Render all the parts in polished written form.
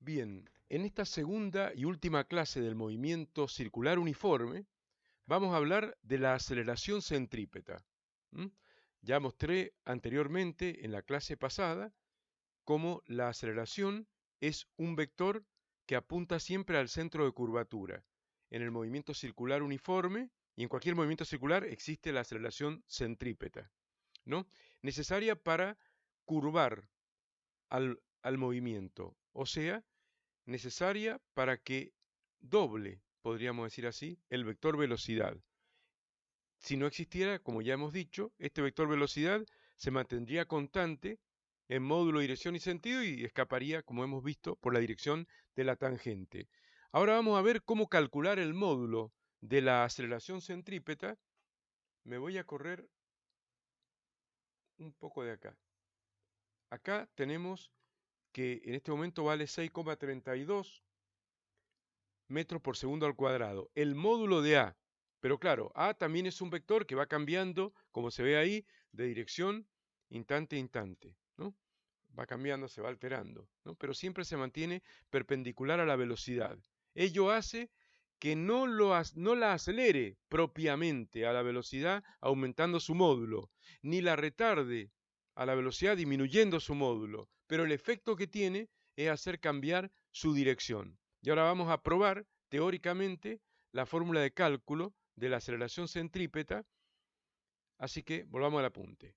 Bien, en esta segunda y última clase del movimiento circular uniforme, vamos a hablar de la aceleración centrípeta. ¿m? Ya mostré anteriormente en la clase pasada cómo la aceleración es un vector que apunta siempre al centro de curvatura. En el movimiento circular uniforme y en cualquier movimiento circular existe la aceleración centrípeta, ¿no? Necesaria para curvar al movimiento, o sea, necesaria para que doble, podríamos decir así, el vector velocidad. Si no existiera, como ya hemos dicho, este vector velocidad se mantendría constante en módulo, dirección y sentido y escaparía, como hemos visto, por la dirección de la tangente. Ahora vamos a ver cómo calcular el módulo de la aceleración centrípeta. Me voy a correr un poco de acá. Acá tenemos que en este momento vale 6,32 metros por segundo al cuadrado. El módulo de A, pero claro, A también es un vector que va cambiando, como se ve ahí, de dirección instante a instante, ¿no? Va cambiando, se va alterando, ¿no? Pero siempre se mantiene perpendicular a la velocidad. Ello hace que no la acelere propiamente a la velocidad aumentando su módulo, ni la retarde a la velocidad disminuyendo su módulo, pero el efecto que tiene es hacer cambiar su dirección. Y ahora vamos a probar teóricamente la fórmula de cálculo de la aceleración centrípeta, así que volvamos al apunte.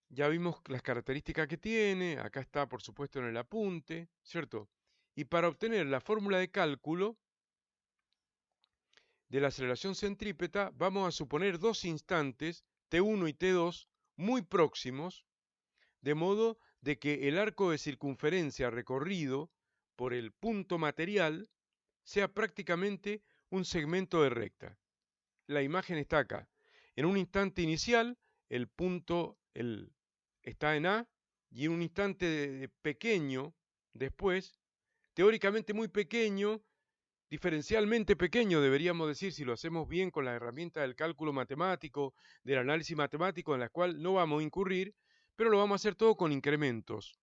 Ya vimos las características que tiene, acá está por supuesto en el apunte, ¿cierto? Y para obtener la fórmula de cálculo de la aceleración centrípeta vamos a suponer dos instantes, T1 y T2, muy próximos, de modo de que el arco de circunferencia recorrido por el punto material sea prácticamente un segmento de recta. La imagen está acá. En un instante inicial, el punto está en A, y en un instante pequeño después, teóricamente muy pequeño, diferencialmente pequeño, deberíamos decir, si lo hacemos bien con la herramienta del cálculo matemático, del análisis matemático, en la cual no vamos a incurrir, pero lo vamos a hacer todo con incrementos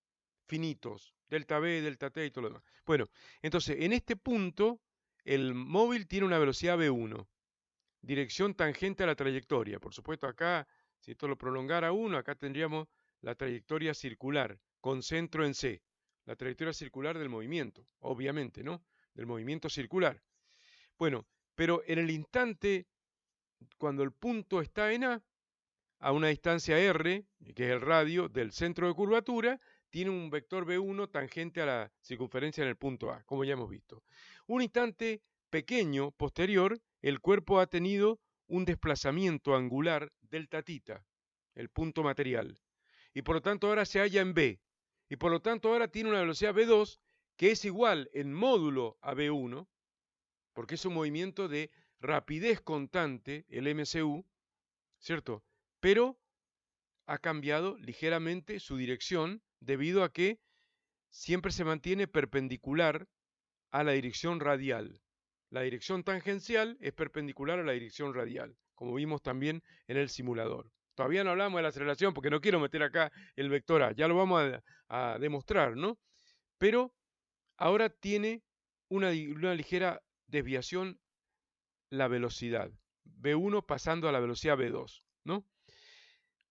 finitos, delta B, delta T y todo lo demás. Bueno, entonces, en este punto, el móvil tiene una velocidad V1, dirección tangente a la trayectoria. Por supuesto, acá, si esto lo prolongara 1, acá tendríamos la trayectoria circular, con centro en C, la trayectoria circular del movimiento, obviamente, ¿no? Del movimiento circular. Bueno, pero en el instante, cuando el punto está en a una distancia r, que es el radio del centro de curvatura, tiene un vector v1 tangente a la circunferencia en el punto A, como ya hemos visto. Un instante pequeño, posterior, el cuerpo ha tenido un desplazamiento angular delta tita, el punto material, y por lo tanto ahora se halla en B, y por lo tanto ahora tiene una velocidad v2 que es igual en módulo a v1, porque es un movimiento de rapidez constante, el MCU, ¿cierto? Pero ha cambiado ligeramente su dirección debido a que siempre se mantiene perpendicular a la dirección radial. La dirección tangencial es perpendicular a la dirección radial, como vimos también en el simulador. Todavía no hablamos de la aceleración porque no quiero meter acá el vector A, ya lo vamos a demostrar, ¿no? Pero ahora tiene una ligera desviación la velocidad, V1 pasando a la velocidad V2, ¿no?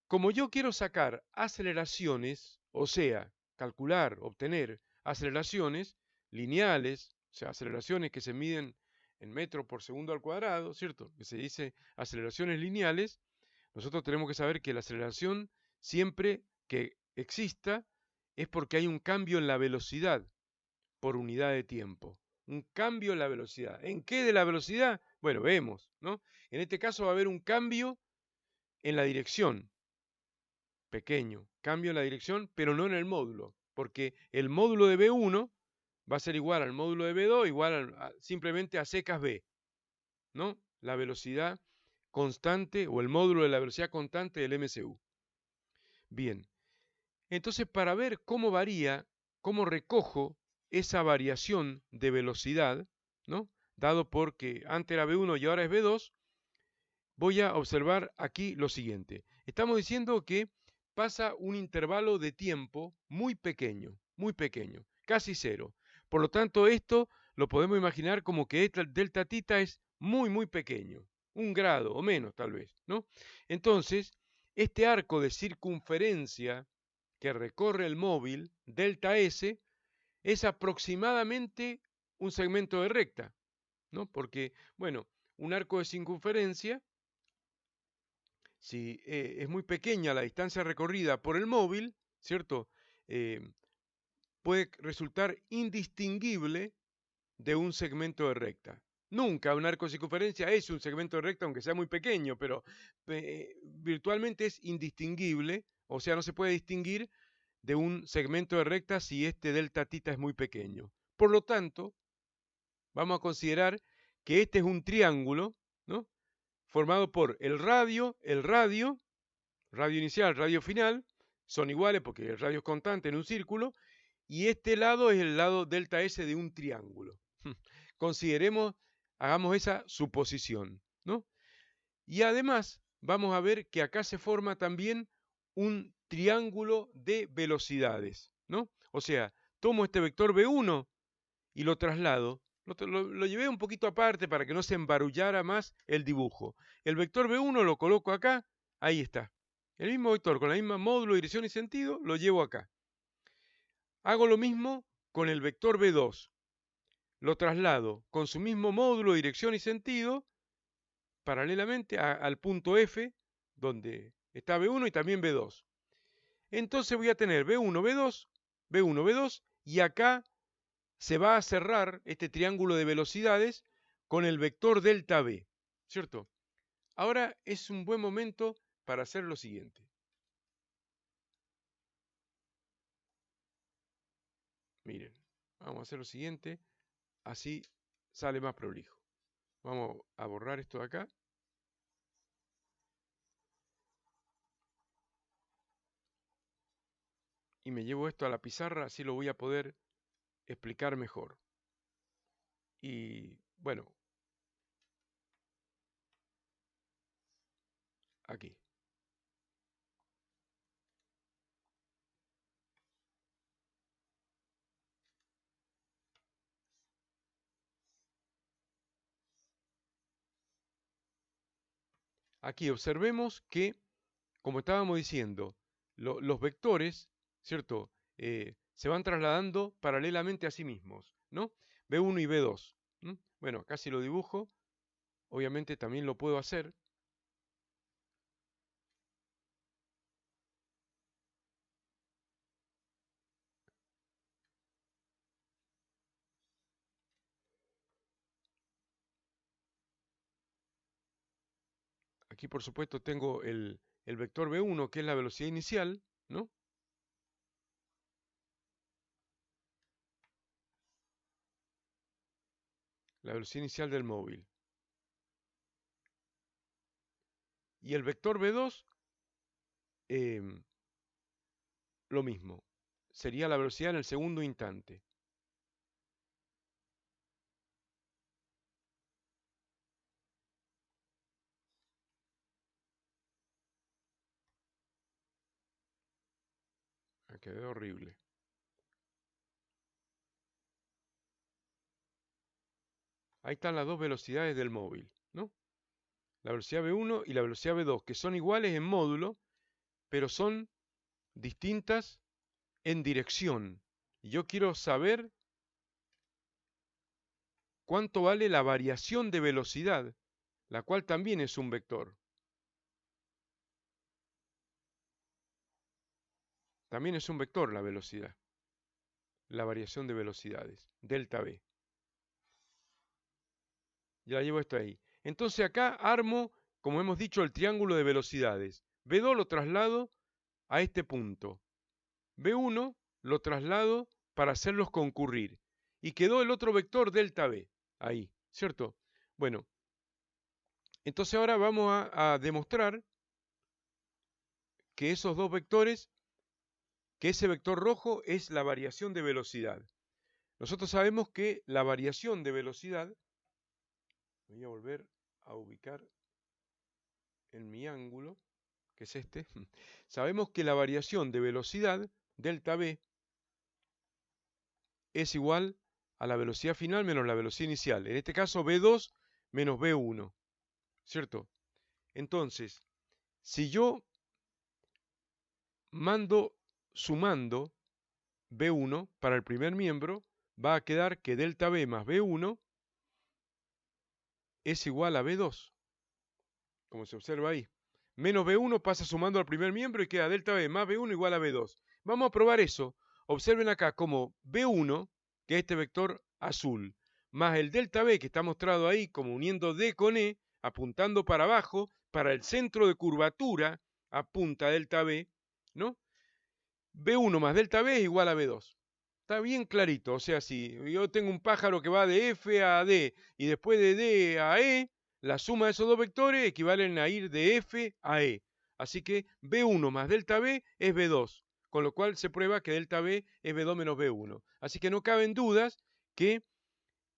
Como yo quiero sacar aceleraciones, o sea, calcular, obtener aceleraciones lineales, o sea, aceleraciones que se miden en metros por segundo al cuadrado, ¿cierto? Que se dice aceleraciones lineales, nosotros tenemos que saber que la aceleración siempre que exista es porque hay un cambio en la velocidad por unidad de tiempo. Un cambio en la velocidad. ¿En qué de la velocidad? Bueno, vemos, ¿no? En este caso va a haber un cambio en la dirección, pequeño, cambio en la dirección, pero no en el módulo, porque el módulo de B1 va a ser igual al módulo de B2, igual simplemente a secas B, ¿no? La velocidad constante o el módulo de la velocidad constante del MCU. Bien, entonces para ver cómo varía, cómo recojo esa variación de velocidad, ¿no? Dado porque antes era B1 y ahora es B2, voy a observar aquí lo siguiente. Estamos diciendo que pasa un intervalo de tiempo muy pequeño, casi cero. Por lo tanto, esto lo podemos imaginar como que delta tita es muy, muy pequeño, 1 grado o menos tal vez, ¿no? Entonces, este arco de circunferencia que recorre el móvil, delta S, es aproximadamente un segmento de recta, ¿no? Porque, bueno, un arco de circunferencia, si es muy pequeña la distancia recorrida por el móvil, ¿cierto? Eh, puede resultar indistinguible de un segmento de recta. Nunca un arco de circunferencia es un segmento de recta, aunque sea muy pequeño, pero virtualmente es indistinguible, o sea, no se puede distinguir de un segmento de recta si este delta tita es muy pequeño. Por lo tanto, vamos a considerar que este es un triángulo, ¿no? Formado por radio inicial, radio final, son iguales porque el radio es constante en un círculo, y este lado es el lado delta S de un triángulo. Consideremos, hagamos esa suposición, ¿no? Y además vamos a ver que acá se forma también un triángulo de velocidades, ¿no? O sea, tomo este vector B1 y lo traslado, lo llevé un poquito aparte para que no se embarullara más el dibujo. El vector B1 lo coloco acá, ahí está. El mismo vector con la misma módulo, dirección y sentido, lo llevo acá. Hago lo mismo con el vector B2. Lo traslado con su mismo módulo, dirección y sentido, paralelamente al punto F, donde está B1 y también B2. Entonces voy a tener B1, B2, B1, B2, y acá se va a cerrar este triángulo de velocidades con el vector delta B, ¿cierto? Ahora es un buen momento para hacer lo siguiente. Miren, vamos a hacer lo siguiente, así sale más prolijo. Vamos a borrar esto de acá. Y me llevo esto a la pizarra, así lo voy a poder explicar mejor. Y bueno, aquí. Aquí observemos que, como estábamos diciendo, los vectores, ¿cierto? Se van trasladando paralelamente a sí mismos, ¿no? B1 y B2. Bueno, acá si lo dibujo, obviamente también lo puedo hacer. Aquí, por supuesto, tengo el vector B1, que es la velocidad inicial, ¿no? La velocidad inicial del móvil. Y el vector B2, lo mismo. Sería la velocidad en el segundo instante. Quedó horrible. Ahí están las dos velocidades del móvil, ¿no? La velocidad B1 y la velocidad B2, que son iguales en módulo, pero son distintas en dirección. Y yo quiero saber cuánto vale la variación de velocidad, la cual también es un vector. También es un vector la velocidad, la variación de velocidades, delta B. Ya llevo esto ahí. Entonces acá armo, como hemos dicho, el triángulo de velocidades. B2 lo traslado a este punto. B1 lo traslado para hacerlos concurrir. Y quedó el otro vector delta B, ahí, ¿cierto? Bueno, entonces ahora vamos a demostrar que esos dos vectores, que ese vector rojo es la variación de velocidad. Nosotros sabemos que la variación de velocidad, voy a volver a ubicar en mi ángulo, que es este, sabemos que la variación de velocidad, delta B, es igual a la velocidad final menos la velocidad inicial. En este caso, V2 menos V1, ¿cierto? Entonces, si yo mando sumando V1 para el primer miembro, va a quedar que delta V más V1 es igual a V2, como se observa ahí. Menos V1 pasa sumando al primer miembro y queda delta V más V1 igual a V2. Vamos a probar eso. Observen acá como V1, que es este vector azul, más el delta V que está mostrado ahí como uniendo D con E, apuntando para abajo, para el centro de curvatura, apunta delta V, ¿no? V1 más delta V es igual a V2. Está bien clarito, o sea, si yo tengo un pájaro que va de F a D y después de D a E, la suma de esos dos vectores equivalen a ir de F a E. Así que V1 más delta V es V2, con lo cual se prueba que delta V es V2 menos V1. Así que no caben dudas que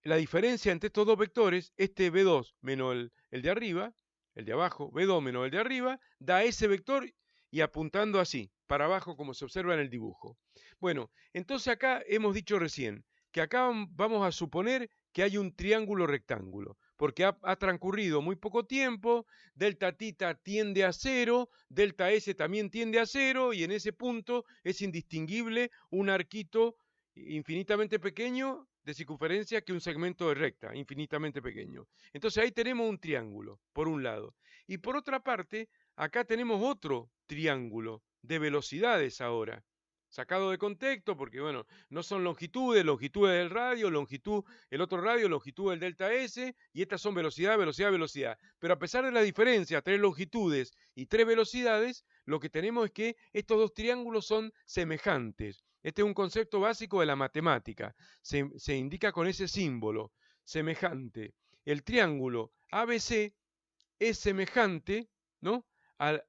la diferencia entre estos dos vectores, este V2 menos el de arriba, el de abajo, V2 menos el de arriba, da ese vector y apuntando así, para abajo como se observa en el dibujo. Bueno, entonces acá hemos dicho recién que acá vamos a suponer que hay un triángulo rectángulo, porque ha transcurrido muy poco tiempo, delta tita tiende a 0, delta S también tiende a 0, y en ese punto es indistinguible un arquito infinitamente pequeño de circunferencia que un segmento de recta, infinitamente pequeño. Entonces ahí tenemos un triángulo, por un lado. Y por otra parte, acá tenemos otro triángulo de velocidades ahora, sacado de contexto, porque bueno, no son longitudes, longitudes del radio, longitud, el otro radio, longitud del delta S, y estas son velocidad, velocidad, velocidad. Pero a pesar de la diferencia, 3 longitudes y 3 velocidades, lo que tenemos es que estos dos triángulos son semejantes. Este es un concepto básico de la matemática. Se indica con ese símbolo, semejante. El triángulo ABC es semejante, ¿no? Al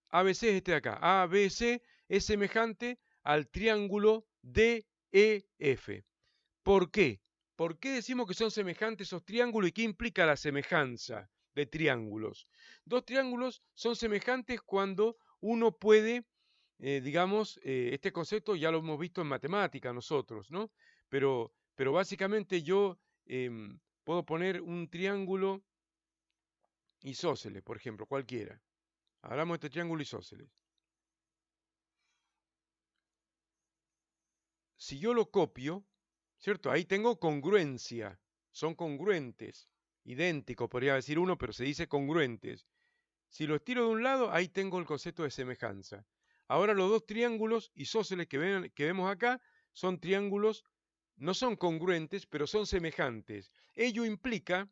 ABC es este de acá. ABC es semejante al triángulo DEF. ¿Por qué? ¿Por qué decimos que son semejantes esos triángulos y qué implica la semejanza de triángulos? Dos triángulos son semejantes cuando uno puede, digamos, este concepto ya lo hemos visto en matemática nosotros, ¿no? Pero básicamente yo puedo poner un triángulo isósceles, por ejemplo, cualquiera. Hablamos de este triángulo isósceles. Si yo lo copio, ¿cierto? Ahí tengo congruencia, son congruentes, idénticos, podría decir uno, pero se dice congruentes. Si lo estiro de un lado, ahí tengo el concepto de semejanza. Ahora los dos triángulos isósceles que vemos acá son triángulos, no son congruentes, pero son semejantes. Ello implica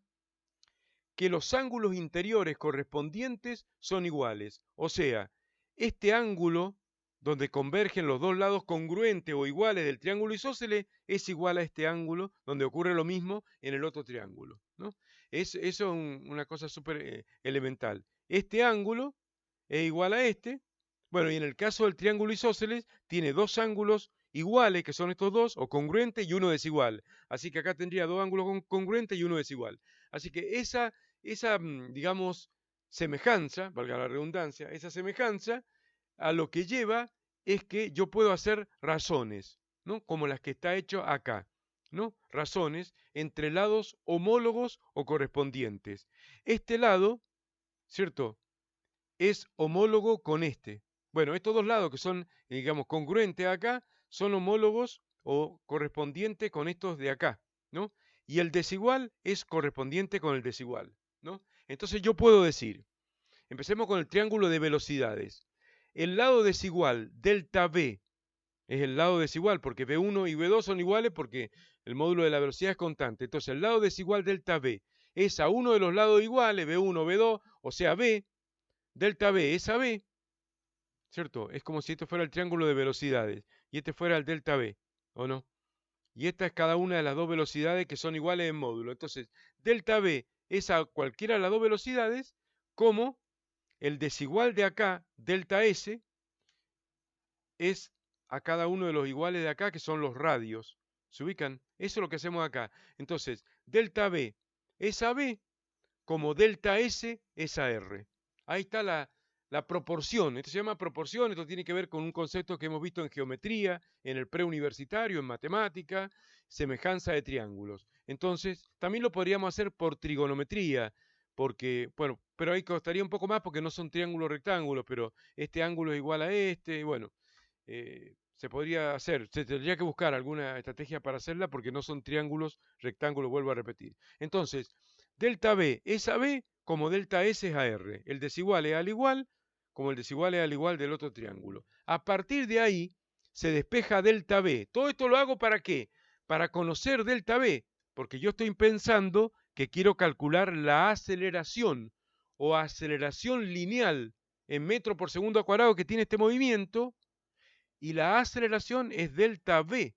que los ángulos interiores correspondientes son iguales. O sea, este ángulo donde convergen los dos lados congruentes o iguales del triángulo isósceles es igual a este ángulo donde ocurre lo mismo en el otro triángulo, ¿no? Eso es una cosa súper elemental. Este ángulo es igual a este. Bueno, y en el caso del triángulo isósceles tiene dos ángulos iguales, que son estos dos, o congruentes, y uno desigual. Así que acá tendría dos ángulos congruentes y uno desigual. Así que esa digamos, semejanza, valga la redundancia, esa semejanza a lo que lleva es que yo puedo hacer razones, ¿no? Como las que está hecho acá, ¿no? Razones entre lados homólogos o correspondientes. Este lado, ¿cierto? Es homólogo con este. Bueno, estos dos lados que son, digamos, congruentes acá, son homólogos o correspondientes con estos de acá, ¿no? Y el desigual es correspondiente con el desigual, ¿no? Entonces yo puedo decir, empecemos con el triángulo de velocidades. El lado desigual, delta V, es el lado desigual, porque V1 y V2 son iguales porque el módulo de la velocidad es constante. Entonces el lado desigual delta V es a uno de los lados iguales, V1, V2, o sea V, delta V es a B, ¿cierto? Es como si esto fuera el triángulo de velocidades y este fuera el delta V, ¿o no? Y esta es cada una de las dos velocidades que son iguales en módulo. Entonces, delta V es a cualquiera de las dos velocidades, como el desigual de acá, delta S, es a cada uno de los iguales de acá, que son los radios. ¿Se ubican? Eso es lo que hacemos acá. Entonces, delta V es a B, como delta S es a R. Ahí está la la proporción. Esto se llama proporción, esto tiene que ver con un concepto que hemos visto en geometría, en el preuniversitario, en matemática, semejanza de triángulos. Entonces, también lo podríamos hacer por trigonometría, porque, bueno, pero ahí costaría un poco más porque no son triángulos rectángulos, pero este ángulo es igual a este, bueno, se podría hacer, se tendría que buscar alguna estrategia para hacerla porque no son triángulos rectángulos, vuelvo a repetir. Entonces, delta B es a B como delta S es a R. El desigual es al igual como el desigual es al igual del otro triángulo. A partir de ahí se despeja delta B. Todo esto lo hago ¿para qué? Para conocer delta B, porque yo estoy pensando que quiero calcular la aceleración o aceleración lineal en metro por segundo al cuadrado que tiene este movimiento, y la aceleración es delta V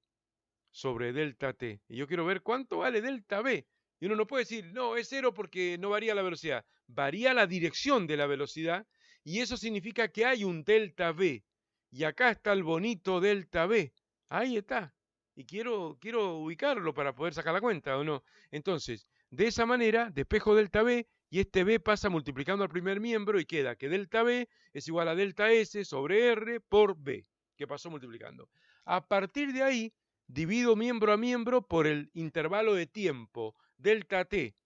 sobre delta T. Y yo quiero ver cuánto vale delta V. Y uno no puede decir, no, es cero porque no varía la velocidad. Varía la dirección de la velocidad y eso significa que hay un delta V. Y acá está el bonito delta V. Ahí está. Y quiero ubicarlo para poder sacar la cuenta, ¿o no? Entonces, de esa manera, despejo delta V y este V pasa multiplicando al primer miembro y queda que delta V es igual a delta S sobre R por V, que pasó multiplicando. A partir de ahí, divido miembro a miembro por el intervalo de tiempo, delta t,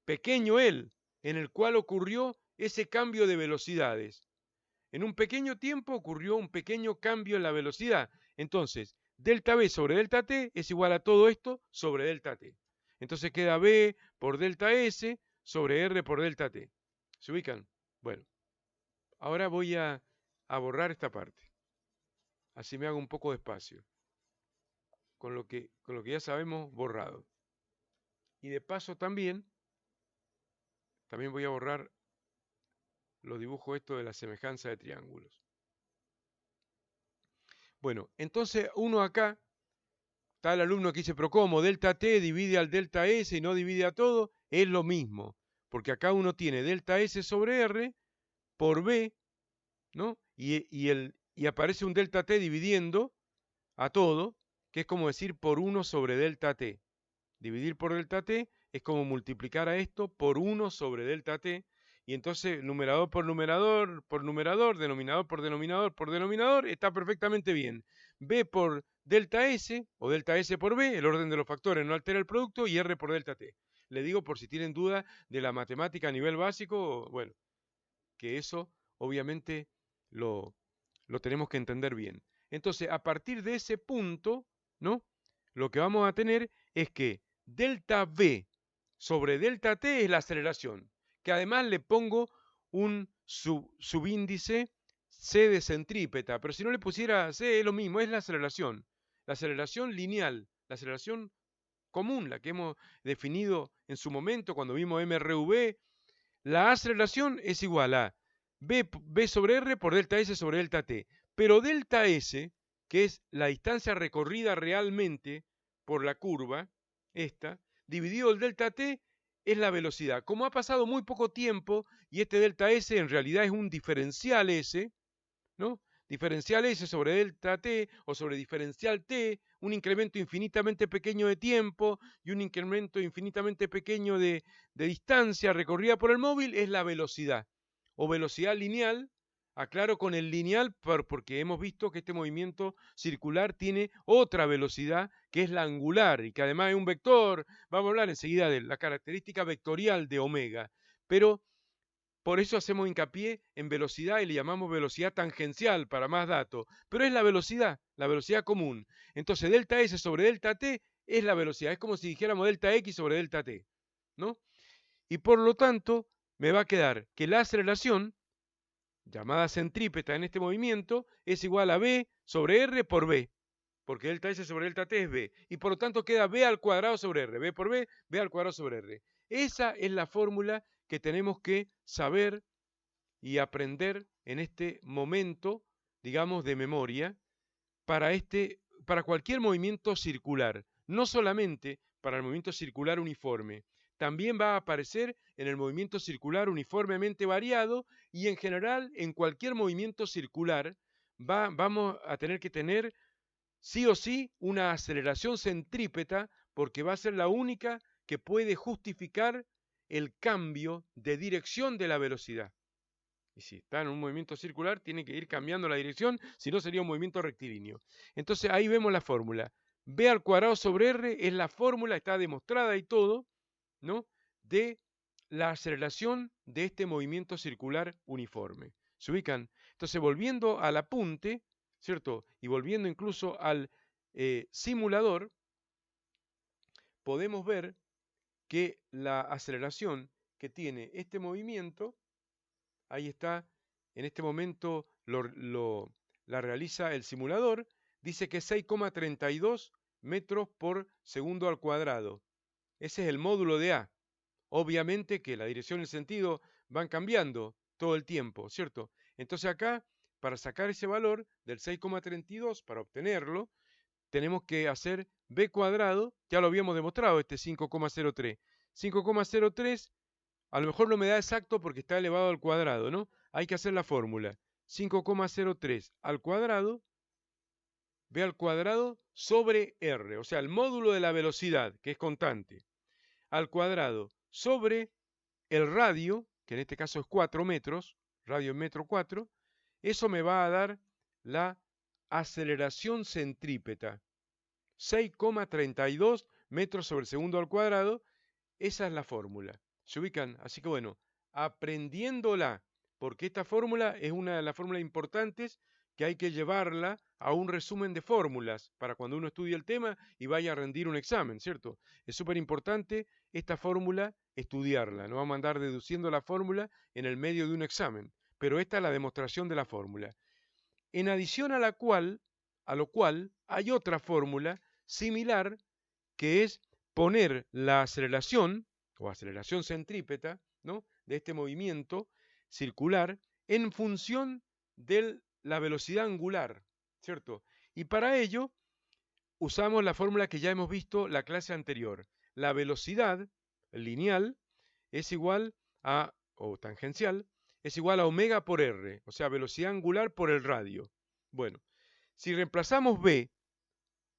pequeño el, en el cual ocurrió ese cambio de velocidades. En un pequeño tiempo ocurrió un pequeño cambio en la velocidad. Entonces, delta v sobre delta t es igual a todo esto sobre delta t. Entonces queda v por delta s sobre r por delta t. ¿Se ubican? Bueno, ahora voy a borrar esta parte. Así me hago un poco de espacio. Con lo que ya sabemos borrado. Y de paso también voy a borrar los dibujos estos de la semejanza de triángulos. Bueno, entonces uno acá, está el alumno que dice, pero ¿cómo? Delta t divide al delta s y no divide a todo, es lo mismo. Porque acá uno tiene delta s sobre r por b, ¿no? Y aparece un delta t dividiendo a todo, que es como decir por 1 sobre delta t. Dividir por delta t es como multiplicar a esto por 1 sobre delta t, y entonces numerador por numerador, denominador por denominador por denominador, está perfectamente bien. B por delta S o delta S por B, el orden de los factores no altera el producto, y R por delta t. Le digo por si tienen duda de la matemática a nivel básico, bueno, que eso obviamente lo tenemos que entender bien. Entonces, a partir de ese punto, ¿no? Lo que vamos a tener es que delta V sobre delta T es la aceleración, que además le pongo un subíndice C de centrípeta, pero si no le pusiera C es lo mismo, es la aceleración lineal, la aceleración común, la que hemos definido en su momento cuando vimos MRV. La aceleración es igual a V sobre R por delta S sobre delta T, pero delta S, que es la distancia recorrida realmente por la curva, esta, dividido el delta T, es la velocidad. Como ha pasado muy poco tiempo y este delta S en realidad es un diferencial S, ¿no? Diferencial S sobre delta T o sobre diferencial T, un incremento infinitamente pequeño de tiempo y un incremento infinitamente pequeño de distancia recorrida por el móvil, es la velocidad. O velocidad lineal, aclaro con el lineal porque hemos visto que este movimiento circular tiene otra velocidad que es la angular y que además es un vector. Vamos a hablar enseguida de la característica vectorial de omega, pero por eso hacemos hincapié en velocidad y le llamamos velocidad tangencial para más datos. Pero es la velocidad común. Entonces delta S sobre delta T es la velocidad. Es como si dijéramos delta X sobre delta T, ¿no? Y por lo tanto me va a quedar que la aceleración, llamada centrípeta en este movimiento, es igual a V sobre R por V. Porque delta S sobre delta T es V. Y por lo tanto queda V al cuadrado sobre R. V por V, V al cuadrado sobre R. Esa es la fórmula que tenemos que saber y aprender en este momento, digamos, de memoria, para cualquier movimiento circular, no solamente para el movimiento circular uniforme, también va a aparecer en el movimiento circular uniformemente variado y en general en cualquier movimiento circular vamos a tener que tener sí o sí una aceleración centrípeta porque va a ser la única que puede justificar el cambio de dirección de la velocidad. Y si está en un movimiento circular, tiene que ir cambiando la dirección, si no sería un movimiento rectilíneo. Entonces ahí vemos la fórmula. B al cuadrado sobre R es la fórmula, está demostrada y todo, ¿no? De la aceleración de este movimiento circular uniforme. ¿Se ubican? Entonces, volviendo al apunte, ¿cierto? Y volviendo incluso al simulador, podemos ver que la aceleración que tiene este movimiento, ahí está, en este momento la realiza el simulador, dice que es 6,32 metros por segundo al cuadrado. Ese es el módulo de A. Obviamente que la dirección y el sentido van cambiando todo el tiempo, ¿cierto? Entonces acá, para sacar ese valor del 6,32, para obtenerlo, tenemos que hacer b cuadrado, ya lo habíamos demostrado, este 5,03. 5,03, a lo mejor no me da exacto porque está elevado al cuadrado, ¿no? Hay que hacer la fórmula. 5,03 al cuadrado, b al cuadrado sobre r, o sea, el módulo de la velocidad, que es constante, al cuadrado sobre el radio, que en este caso es 4 metros, radio en metro 4, eso me va a dar la aceleración centrípeta. 6,32 metros sobre segundo al cuadrado, esa es la fórmula. ¿Se ubican? Así que bueno, aprendiéndola, porque esta fórmula es una de las fórmulas importantes que hay que llevarla a un resumen de fórmulas para cuando uno estudie el tema y vaya a rendir un examen, ¿cierto? Es súper importante esta fórmula estudiarla, no vamos a andar deduciendo la fórmula en el medio de un examen, pero esta es la demostración de la fórmula. En adición a lo cual hay otra fórmula similar que es poner la aceleración o aceleración centrípeta, ¿no?, de este movimiento circular en función de la velocidad angular, ¿cierto? Y para ello usamos la fórmula que ya hemos visto la clase anterior. La velocidad lineal es igual a, o tangencial, es igual a omega por r, o sea, velocidad angular por el radio. Bueno, si reemplazamos b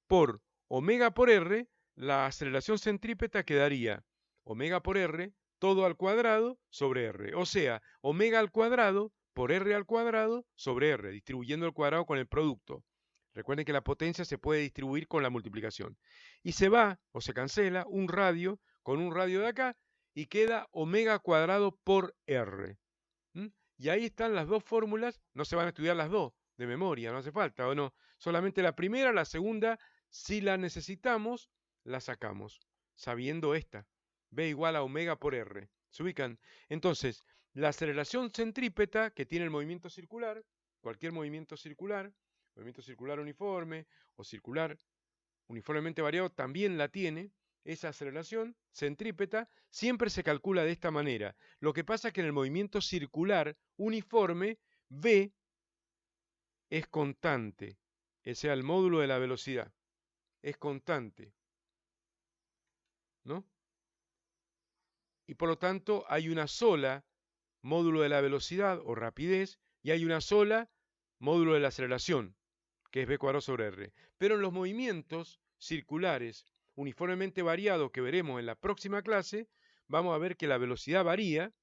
por omega por r, la aceleración centrípeta quedaría omega por r todo al cuadrado sobre r. O sea, omega al cuadrado por r al cuadrado sobre r, distribuyendo el cuadrado con el producto. Recuerden que la potencia se puede distribuir con la multiplicación. Y se va o se cancela un radio con un radio de acá y queda omega cuadrado por r. ¿Mm? Y ahí están las dos fórmulas, no se van a estudiar las dos de memoria, no hace falta, o no. Solamente la primera, la segunda, si la necesitamos, la sacamos, sabiendo esta. B igual a omega por r. ¿Se ubican? Entonces, la aceleración centrípeta que tiene el movimiento circular, cualquier movimiento circular uniforme o circular uniformemente variado, también la tiene. Esa aceleración centrípeta siempre se calcula de esta manera. Lo que pasa es que en el movimiento circular uniforme, V es constante, o sea, el módulo de la velocidad es constante, ¿no? Y por lo tanto hay una sola módulo de la velocidad o rapidez y hay una sola módulo de la aceleración, que es v cuadrado sobre r. Pero en los movimientos circulares uniformemente variados que veremos en la próxima clase, vamos a ver que la velocidad varía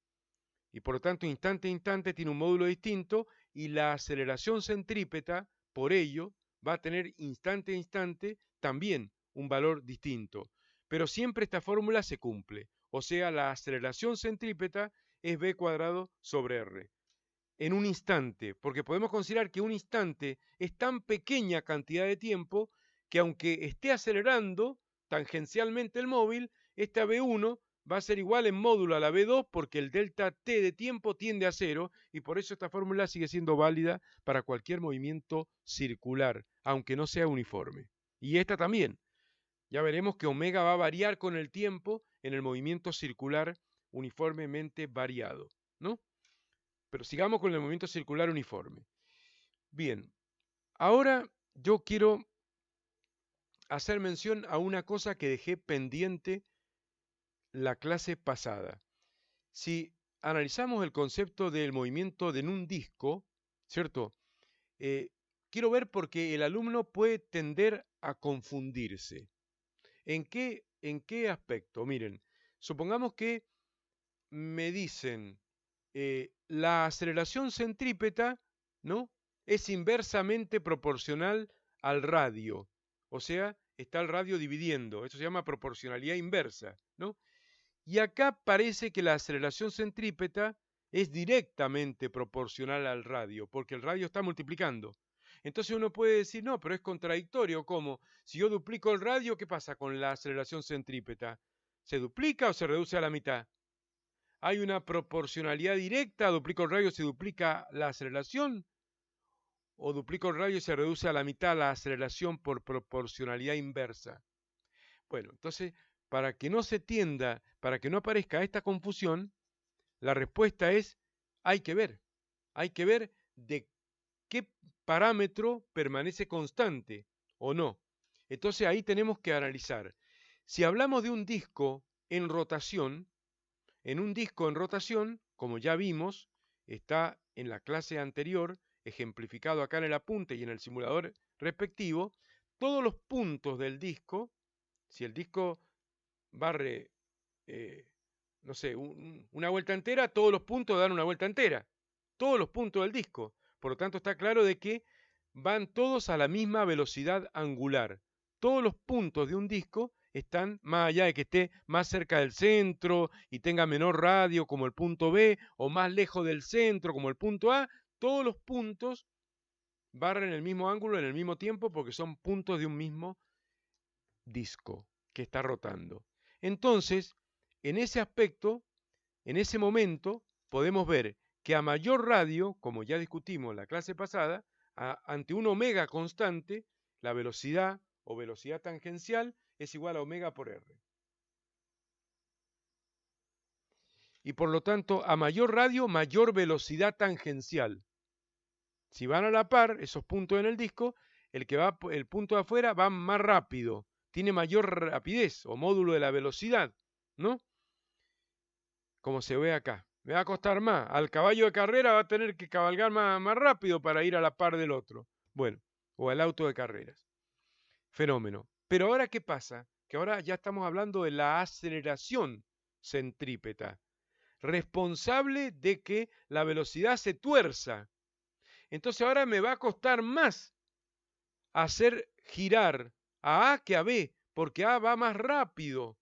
y por lo tanto instante a instante tiene un módulo distinto y la aceleración centrípeta, por ello, va a tener instante a instante también un valor distinto. Pero siempre esta fórmula se cumple, o sea, la aceleración centrípeta es v cuadrado sobre r. En un instante, porque podemos considerar que un instante es tan pequeña cantidad de tiempo que aunque esté acelerando tangencialmente el móvil, esta V1 va a ser igual en módulo a la V2 porque el delta t de tiempo tiende a cero y por eso esta fórmula sigue siendo válida para cualquier movimiento circular, aunque no sea uniforme. Y esta también. Ya veremos que omega va a variar con el tiempo en el movimiento circular uniformemente variado, ¿no? Pero sigamos con el movimiento circular uniforme. Bien, ahora yo quiero hacer mención a una cosa que dejé pendiente la clase pasada. Si analizamos el concepto del movimiento en un disco, ¿cierto? Quiero ver porque el alumno puede tender a confundirse. En qué aspecto? Miren, supongamos que me dicen la aceleración centrípeta, ¿no?, es inversamente proporcional al radio. O sea, está el radio dividiendo. Eso se llama proporcionalidad inversa, ¿no? Y acá parece que la aceleración centrípeta es directamente proporcional al radio, porque el radio está multiplicando. Entonces uno puede decir, no, pero es contradictorio. ¿Cómo? Si yo duplico el radio, ¿qué pasa con la aceleración centrípeta? ¿Se duplica o se reduce a la mitad? ¿Hay una proporcionalidad directa? ¿Duplico el radio, se duplica la aceleración? ¿O duplico el radio y se reduce a la mitad la aceleración por proporcionalidad inversa? Bueno, entonces, para que no se tienda, para que no aparezca esta confusión, la respuesta es, hay que ver de qué parámetro permanece constante o no. Entonces ahí tenemos que analizar. Si hablamos de un disco en rotación, en un disco en rotación, como ya vimos, está en la clase anterior, ejemplificado acá en el apunte y en el simulador respectivo, todos los puntos del disco, si el disco barre, no sé, una vuelta entera, todos los puntos dan una vuelta entera, todos los puntos del disco. Por lo tanto, está claro de que van todos a la misma velocidad angular. Todos los puntos de un disco están, más allá de que esté más cerca del centro y tenga menor radio como el punto B, o más lejos del centro como el punto A, todos los puntos barren el mismo ángulo en el mismo tiempo porque son puntos de un mismo disco que está rotando. Entonces, en ese aspecto, en ese momento, podemos ver que a mayor radio, como ya discutimos en la clase pasada, ante un omega constante, la velocidad o velocidad tangencial es igual a omega por r. Y por lo tanto, a mayor radio, mayor velocidad tangencial. Si van a la par, esos puntos en el disco, el punto de afuera va más rápido, tiene mayor rapidez o módulo de la velocidad, ¿no? Como se ve acá. Me va a costar más. Al caballo de carrera va a tener que cabalgar más rápido para ir a la par del otro. Bueno, o al auto de carreras. Fenómeno. Pero ahora, ¿qué pasa? Que ahora ya estamos hablando de la aceleración centrípeta, responsable de que la velocidad se tuerza. Entonces ahora me va a costar más hacer girar a A que a B, porque A va más rápido.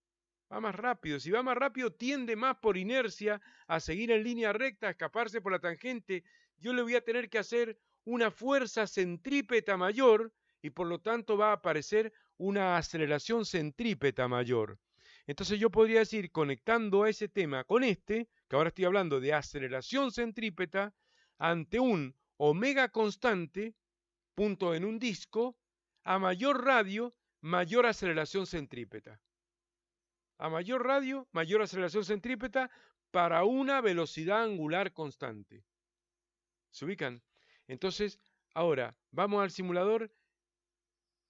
Va más rápido. Si va más rápido, tiende más por inercia a seguir en línea recta, a escaparse por la tangente. Yo le voy a tener que hacer una fuerza centrípeta mayor y por lo tanto va a aparecer una aceleración centrípeta mayor. Entonces yo podría decir, conectando a ese tema con este, que ahora estoy hablando de aceleración centrípeta, ante un omega constante, punto en un disco, a mayor radio, mayor aceleración centrípeta. A mayor radio, mayor aceleración centrípeta para una velocidad angular constante. ¿Se ubican? Entonces, ahora vamos al simulador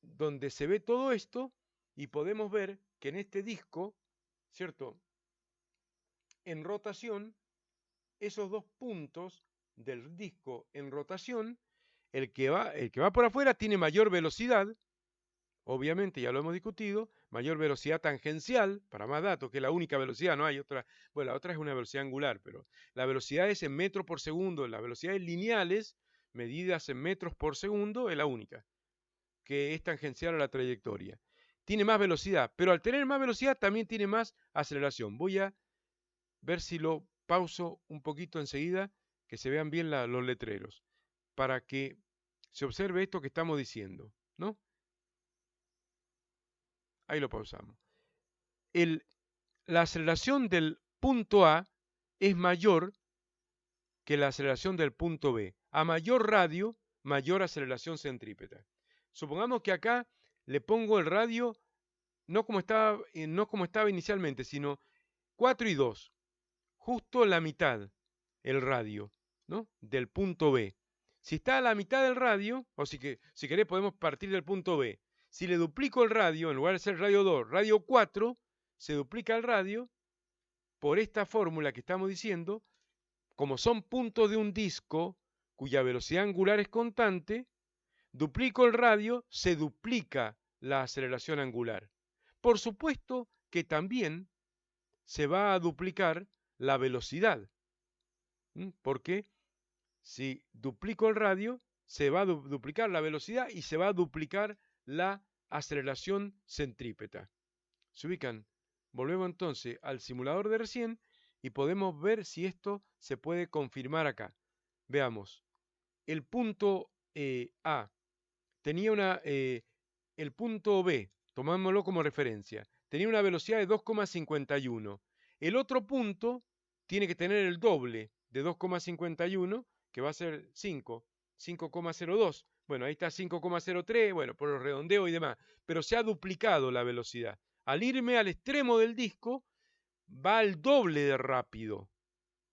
donde se ve todo esto y podemos ver que en este disco, ¿cierto?, en rotación, esos dos puntos del disco en rotación, el que va por afuera tiene mayor velocidad, obviamente ya lo hemos discutido, mayor velocidad tangencial, para más datos, que es la única velocidad, no hay otra. Bueno, la otra es una velocidad angular, pero la velocidad es en metros por segundo, las velocidades lineales, medidas en metros por segundo, es la única, que es tangencial a la trayectoria. Tiene más velocidad, pero al tener más velocidad también tiene más aceleración. Voy a ver si lo pauso un poquito enseguida, que se vean bien los letreros, para que se observe esto que estamos diciendo, ¿no? Ahí lo pausamos. La aceleración del punto A es mayor que la aceleración del punto B. A mayor radio, mayor aceleración centrípeta. Supongamos que acá le pongo el radio no como estaba inicialmente, sino 4 y 2. Justo la mitad el radio, ¿no?, del punto B. Si está a la mitad del radio, o si querés podemos partir del punto B. Si le duplico el radio, en lugar de ser radio 2, radio 4, se duplica el radio por esta fórmula que estamos diciendo. Como son puntos de un disco cuya velocidad angular es constante, duplico el radio, se duplica la aceleración angular. Por supuesto que también se va a duplicar la velocidad. Porque si duplico el radio, se va a duplicar la velocidad y se va a duplicar la aceleración centrípeta. ¿Se ubican? Volvemos entonces al simulador de recién y podemos ver si esto se puede confirmar acá. Veamos. El punto A tenía el punto B, tomámoslo como referencia, tenía una velocidad de 2,51. El otro punto tiene que tener el doble de 2,51, que va a ser 5,02. Bueno, ahí está 5,03, bueno, por los redondeos y demás, pero se ha duplicado la velocidad. Al irme al extremo del disco, va al doble de rápido,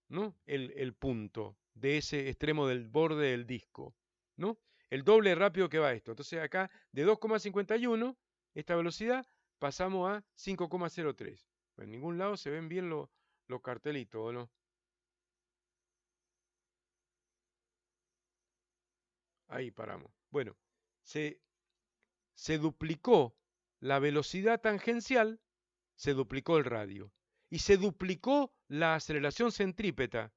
¿no? El punto de ese extremo del borde del disco, ¿no? El doble de rápido que va esto. Entonces acá de 2,51, esta velocidad, pasamos a 5,03. En ningún lado se ven bien los cartelitos, ¿o no? Ahí paramos. Bueno, se, se duplicó la velocidad tangencial, se duplicó el radio. Y se duplicó la aceleración centrípeta,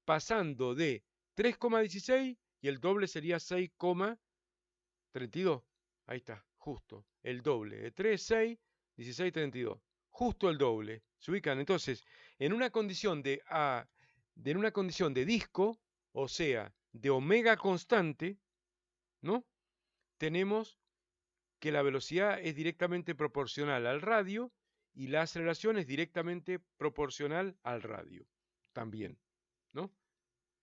pasando de 3,16 y el doble sería 6,32. Ahí está, justo, el doble. De 3, 6, 16, 32. Justo el doble. Se ubican entonces en una condición en una condición de disco, o sea, de omega constante, ¿no? Tenemos que la velocidad es directamente proporcional al radio y la aceleración es directamente proporcional al radio también, ¿no?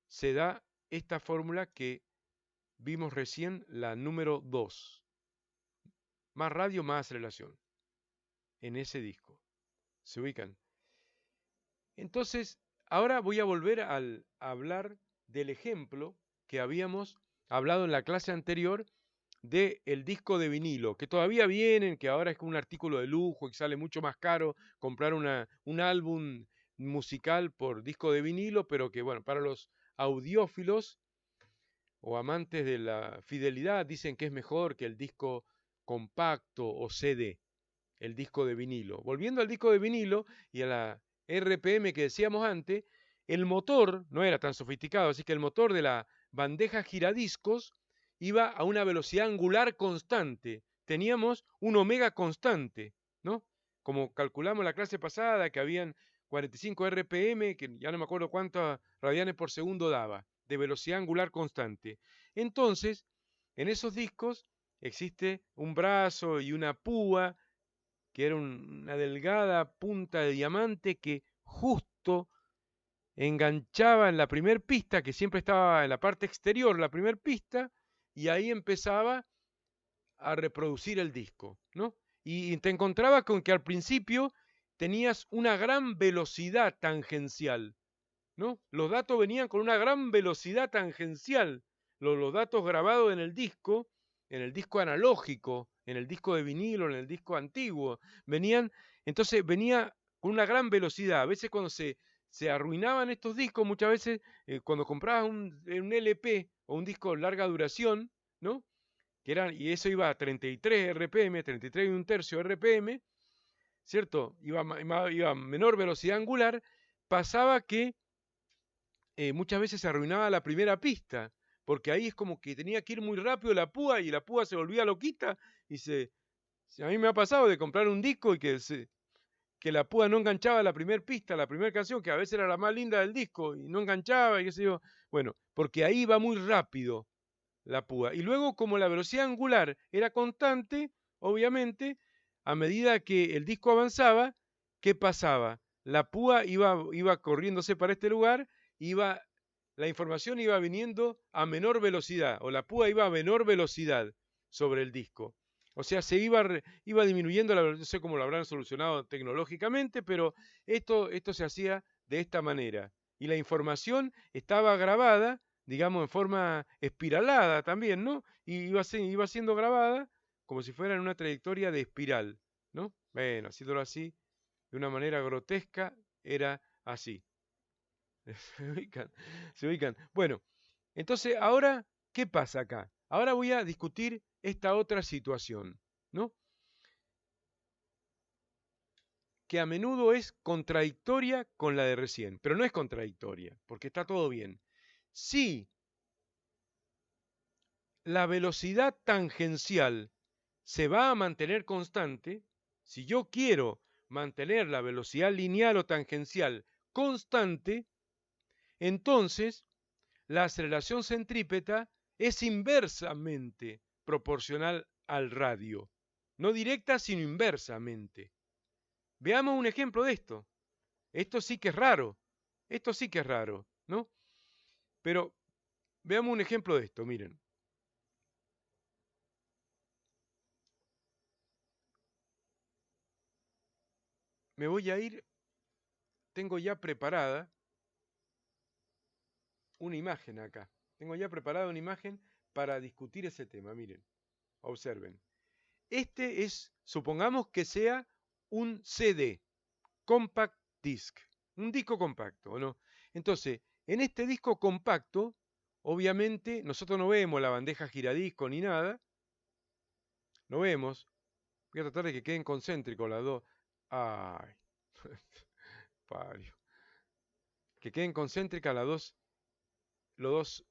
Se da esta fórmula que vimos recién, la número 2. Más radio, más aceleración en ese disco. ¿Se ubican? Entonces, ahora voy a volver a hablar del ejemplo que habíamos hablado en la clase anterior del disco de vinilo, que todavía vienen, que ahora es un artículo de lujo y sale mucho más caro comprar un álbum musical por disco de vinilo, pero que bueno, para los audiófilos o amantes de la fidelidad dicen que es mejor que el disco compacto o CD, el disco de vinilo. Volviendo al disco de vinilo y a la RPM que decíamos antes, el motor no era tan sofisticado, así que el motor de la bandeja giradiscos iba a una velocidad angular constante. Teníamos un omega constante, ¿no? Como calculamos la clase pasada, que habían 45 RPM, que ya no me acuerdo cuántas radianes por segundo daba, de velocidad angular constante. Entonces, en esos discos existe un brazo y una púa, que era una delgada punta de diamante que justo enganchaba en la primer pista, que siempre estaba en la parte exterior, la primer pista, y ahí empezaba a reproducir el disco, ¿no? Y te encontrabas con que al principio tenías una gran velocidad tangencial, ¿no? Los datos venían con una gran velocidad tangencial, los datos grabados en el disco analógico, en el disco de vinilo, en el disco antiguo, entonces venía con una gran velocidad. A veces cuando se arruinaban estos discos, muchas veces cuando comprabas un LP o un disco de larga duración, ¿no? Y eso iba a 33 RPM, 33 y un tercio RPM, ¿cierto? Iba a menor velocidad angular, pasaba que muchas veces se arruinaba la primera pista, porque ahí es como que tenía que ir muy rápido la púa y la púa se volvía loquita y a mí me ha pasado de comprar un disco y que la púa no enganchaba la primera pista, la primera canción, que a veces era la más linda del disco y no enganchaba y qué sé yo. Bueno, porque ahí va muy rápido la púa. Y luego como la velocidad angular era constante, obviamente, a medida que el disco avanzaba, ¿qué pasaba? La púa iba corriéndose para este lugar, la información iba viniendo a menor velocidad, o la púa iba a menor velocidad sobre el disco. O sea, iba disminuyendo la velocidad, no sé cómo lo habrán solucionado tecnológicamente, pero esto se hacía de esta manera. Y la información estaba grabada, digamos, en forma espiralada también, ¿no? Y iba siendo grabada como si fuera en una trayectoria de espiral, ¿no? Bueno, haciéndolo así, de una manera grotesca, era así. Se ubican, se ubican. Bueno, entonces ahora, ¿qué pasa acá? Ahora voy a discutir esta otra situación, ¿no? que a menudo es contradictoria con la de recién, pero no es contradictoria, porque está todo bien. Si la velocidad tangencial se va a mantener constante, si yo quiero mantener la velocidad lineal o tangencial constante, entonces la aceleración centrípeta es inversamente proporcional al radio. No directa, sino inversamente. Veamos un ejemplo de esto. Esto sí que es raro. Esto sí que es raro, ¿no? Pero veamos un ejemplo de esto, miren. Me voy a ir, tengo ya preparada una imagen acá. Tengo ya preparada una imagen para discutir ese tema, miren. Observen. Este es, supongamos que sea un CD, Compact Disc, un disco compacto, ¿o no? Entonces, en este disco compacto, obviamente, nosotros no vemos la bandeja giradisco ni nada, no vemos. Voy a tratar de que queden concéntricos las dos. Ay, pario. Que queden concéntricas las dos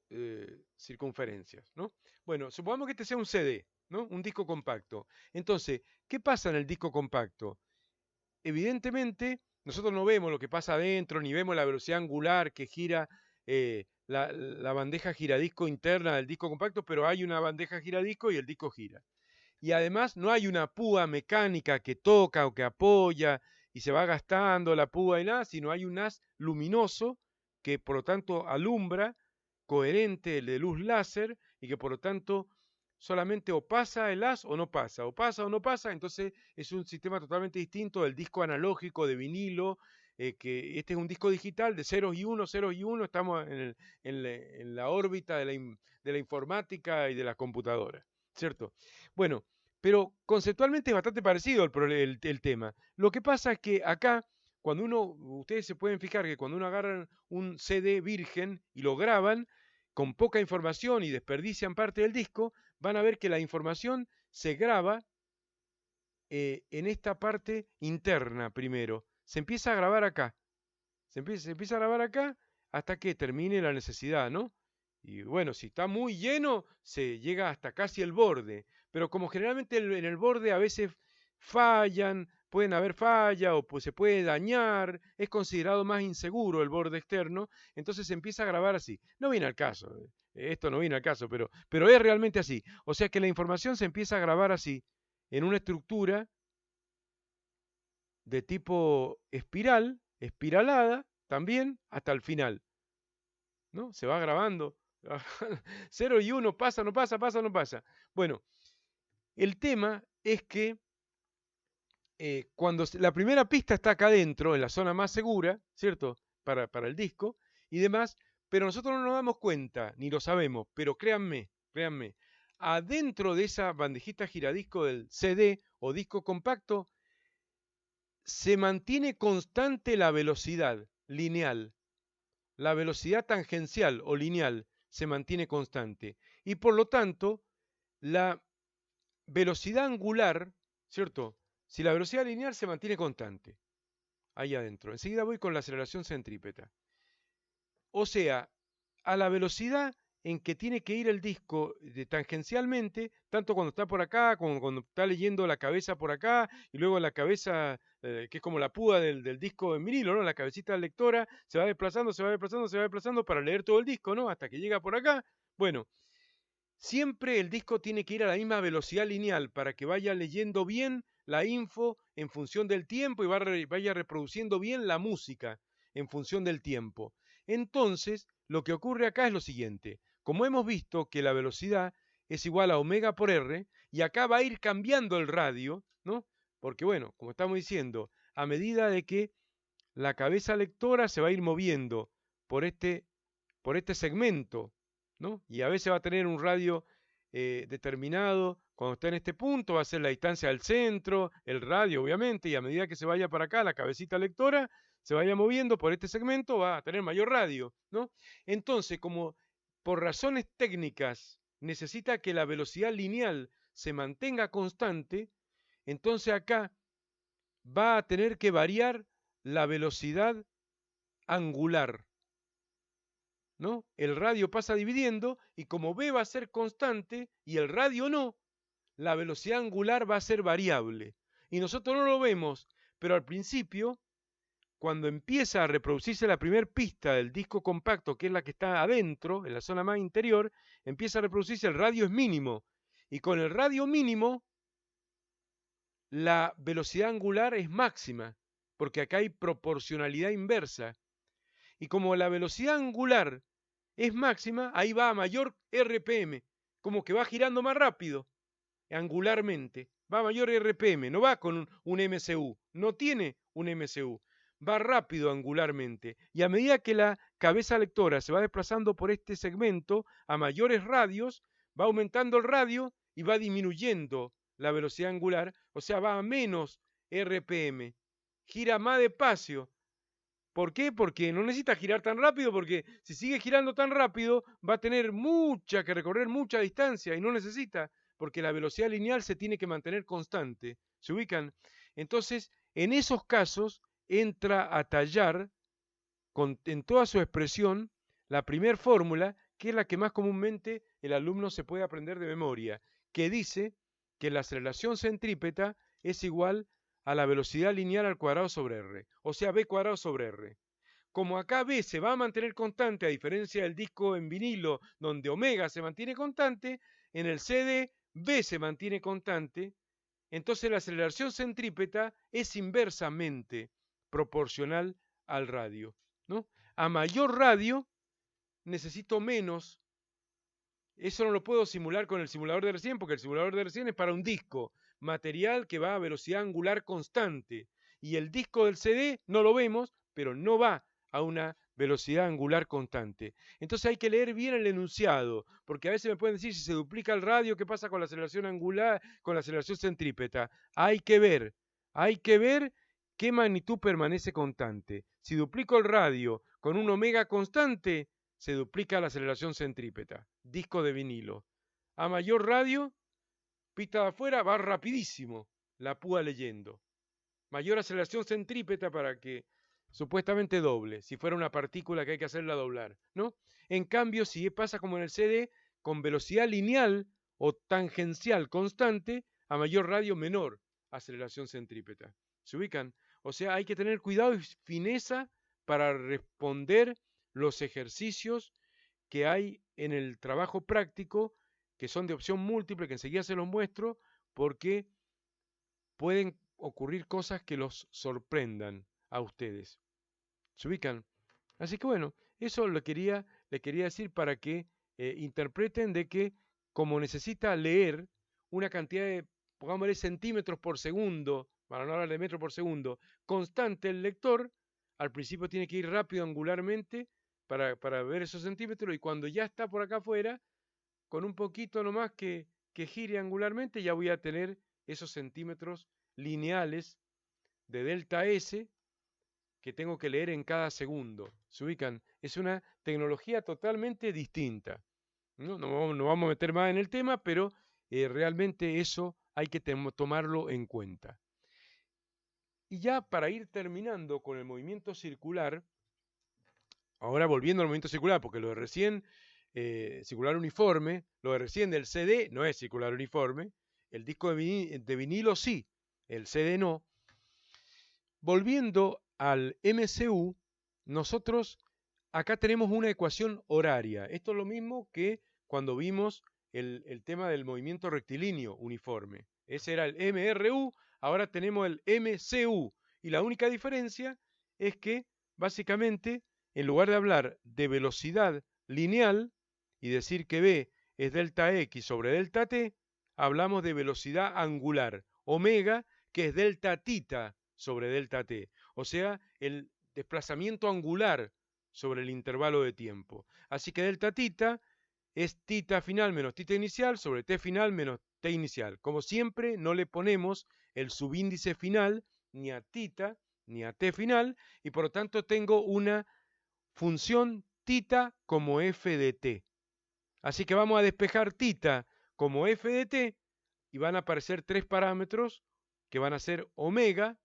circunferencias, ¿no? Bueno, supongamos que este sea un CD, ¿no? Un disco compacto. Entonces, ¿qué pasa en el disco compacto? Evidentemente, nosotros no vemos lo que pasa adentro, ni vemos la velocidad angular que gira la bandeja giradisco interna del disco compacto, pero hay una bandeja giradisco y el disco gira. Y además no hay una púa mecánica que toca o que apoya y se va gastando la púa y nada, sino hay un haz luminoso que por lo tanto alumbra, coherente de luz láser, y que por lo tanto solamente o pasa el haz o pasa o no pasa, entonces es un sistema totalmente distinto del disco analógico de vinilo, que este es un disco digital de ceros y uno, estamos en la órbita de la informática y de la computadora, ¿cierto? Bueno, pero conceptualmente es bastante parecido el tema. Lo que pasa es que acá, cuando ustedes se pueden fijar que cuando uno agarra un CD virgen y lo graban con poca información y desperdician parte del disco, van a ver que la información se graba en esta parte interna primero. Se empieza a grabar acá. Se empieza a grabar acá hasta que termine la necesidad, ¿no? Y bueno, si está muy lleno, se llega hasta casi el borde. Pero como generalmente en el borde a veces fallan, pueden haber falla o pues se puede dañar, es considerado más inseguro el borde externo, entonces se empieza a grabar así. No viene al caso, esto no viene al caso, pero es realmente así. O sea que la información se empieza a grabar así, en una estructura de tipo espiral, espiralada, también hasta el final, ¿no? Se va grabando. 0 y 1, pasa, no pasa, pasa, no pasa. Bueno, el tema es que cuando la primera pista está acá adentro, en la zona más segura, ¿cierto? Para el disco y demás, pero nosotros no nos damos cuenta, ni lo sabemos, pero créanme, créanme, adentro de esa bandejita giradisco del CD o disco compacto, se mantiene constante la velocidad lineal, la velocidad tangencial o lineal se mantiene constante. Y por lo tanto, la velocidad angular, ¿cierto? Si la velocidad lineal se mantiene constante, ahí adentro. Enseguida voy con la aceleración centrípeta. O sea, a la velocidad en que tiene que ir el disco tangencialmente, tanto cuando está por acá, como cuando está leyendo la cabeza por acá, y luego la cabeza, que es como la púa del disco en vinilo, ¿no? La cabecita lectora se va desplazando, se va desplazando, se va desplazando para leer todo el disco, ¿no? Hasta que llega por acá. Bueno, siempre el disco tiene que ir a la misma velocidad lineal para que vaya leyendo bien la info en función del tiempo y vaya reproduciendo bien la música en función del tiempo. Entonces, lo que ocurre acá es lo siguiente. Como hemos visto que la velocidad es igual a omega por R, y acá va a ir cambiando el radio, ¿no? Porque bueno, como estamos diciendo, a medida de que la cabeza lectora se va a ir moviendo por este segmento, ¿no? Y a veces va a tener un radio determinado, cuando está en este punto va a ser la distancia al centro, el radio obviamente, y a medida que se vaya para acá, la cabecita lectora se vaya moviendo por este segmento, va a tener mayor radio, ¿no? Entonces, como por razones técnicas necesita que la velocidad lineal se mantenga constante, entonces acá va a tener que variar la velocidad angular, ¿no? El radio pasa dividiendo y como B va a ser constante y el radio no, la velocidad angular va a ser variable. Y nosotros no lo vemos, pero al principio, cuando empieza a reproducirse la primera pista del disco compacto, que es la que está adentro, en la zona más interior, empieza a reproducirse, el radio es mínimo. Y con el radio mínimo, la velocidad angular es máxima, porque acá hay proporcionalidad inversa. Y como la velocidad angular es máxima, ahí va a mayor RPM, como que va girando más rápido, angularmente. Va a mayor RPM, no va con un MCU, no tiene un MCU, va rápido angularmente. Y a medida que la cabeza lectora se va desplazando por este segmento a mayores radios, va aumentando el radio y va disminuyendo la velocidad angular, o sea, va a menos RPM, gira más despacio. ¿Por qué? Porque no necesita girar tan rápido, porque si sigue girando tan rápido va a tener que recorrer mucha distancia y no necesita, porque la velocidad lineal se tiene que mantener constante. ¿Se ubican? Entonces, en esos casos entra a tallar en toda su expresión la primera fórmula, que es la que más comúnmente el alumno se puede aprender de memoria, que dice que la aceleración centrípeta es igual a la velocidad lineal al cuadrado sobre r, o sea, b cuadrado sobre r. Como acá B se va a mantener constante, a diferencia del disco en vinilo, donde omega se mantiene constante, en el CD B se mantiene constante, entonces la aceleración centrípeta es inversamente proporcional al radio, ¿no? A mayor radio necesito menos. Eso no lo puedo simular con el simulador de recién, porque el simulador de recién es para un disco, material que va a velocidad angular constante. Y el disco del CD no lo vemos, pero no va a una velocidad angular constante. Entonces hay que leer bien el enunciado, porque a veces me pueden decir si se duplica el radio, ¿qué pasa con la aceleración angular, con la aceleración centrípeta? Hay que ver qué magnitud permanece constante. Si duplico el radio con un omega constante, se duplica la aceleración centrípeta. Disco de vinilo. A mayor radio, pista de afuera, va rapidísimo la púa leyendo. Mayor aceleración centrípeta para que supuestamente doble, si fuera una partícula que hay que hacerla doblar, ¿no? En cambio, si pasa como en el CD, con velocidad lineal o tangencial constante, a mayor radio menor aceleración centrípeta. ¿Se ubican? O sea, hay que tener cuidado y fineza para responder los ejercicios que hay en el trabajo práctico, que son de opción múltiple, que enseguida se los muestro, porque pueden ocurrir cosas que los sorprendan a ustedes. ¿Se ubican? Así que bueno, eso le quería decir para que interpreten de que como necesita leer una cantidad de, pongámosle, centímetros por segundo, para no hablar de metros por segundo, constante el lector, al principio tiene que ir rápido angularmente para ver esos centímetros y cuando ya está por acá afuera, con un poquito nomás que gire angularmente, ya voy a tener esos centímetros lineales de delta S que tengo que leer en cada segundo. ¿Se ubican? Es una tecnología totalmente distinta. No vamos a meter más en el tema, pero realmente eso hay que tomarlo en cuenta. Y ya para ir terminando con el movimiento circular, ahora volviendo al movimiento circular, porque lo de recién, circular uniforme, lo de recién del CD no es circular uniforme, el disco de vinilo sí, el CD no. Volviendo al MCU, nosotros acá tenemos una ecuación horaria. Esto es lo mismo que cuando vimos el tema del movimiento rectilíneo uniforme. Ese era el MRU, ahora tenemos el MCU. Y la única diferencia es que, básicamente, en lugar de hablar de velocidad lineal y decir que B es delta X sobre delta T, hablamos de velocidad angular, omega, que es delta tita sobre delta t, o sea, el desplazamiento angular sobre el intervalo de tiempo. Así que delta tita es tita final menos tita inicial sobre t final menos t inicial. Como siempre, no le ponemos el subíndice final ni a tita ni a t final y por lo tanto tengo una función tita como f de t. Así que vamos a despejar tita como f de t y van a aparecer tres parámetros que van a ser omega,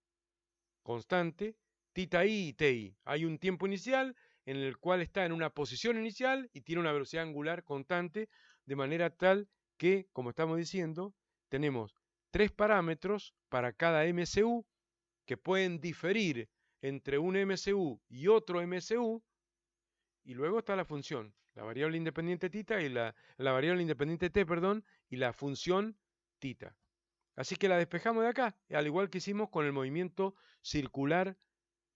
constante, tita i y ti. Hay un tiempo inicial en el cual está en una posición inicial y tiene una velocidad angular constante, de manera tal que, como estamos diciendo, tenemos 3 parámetros para cada MCU que pueden diferir entre un MCU y otro MCU, y luego está la función, la variable independiente tita y la variable independiente t, perdón, y la función tita. Así que la despejamos de acá, al igual que hicimos con el movimiento circular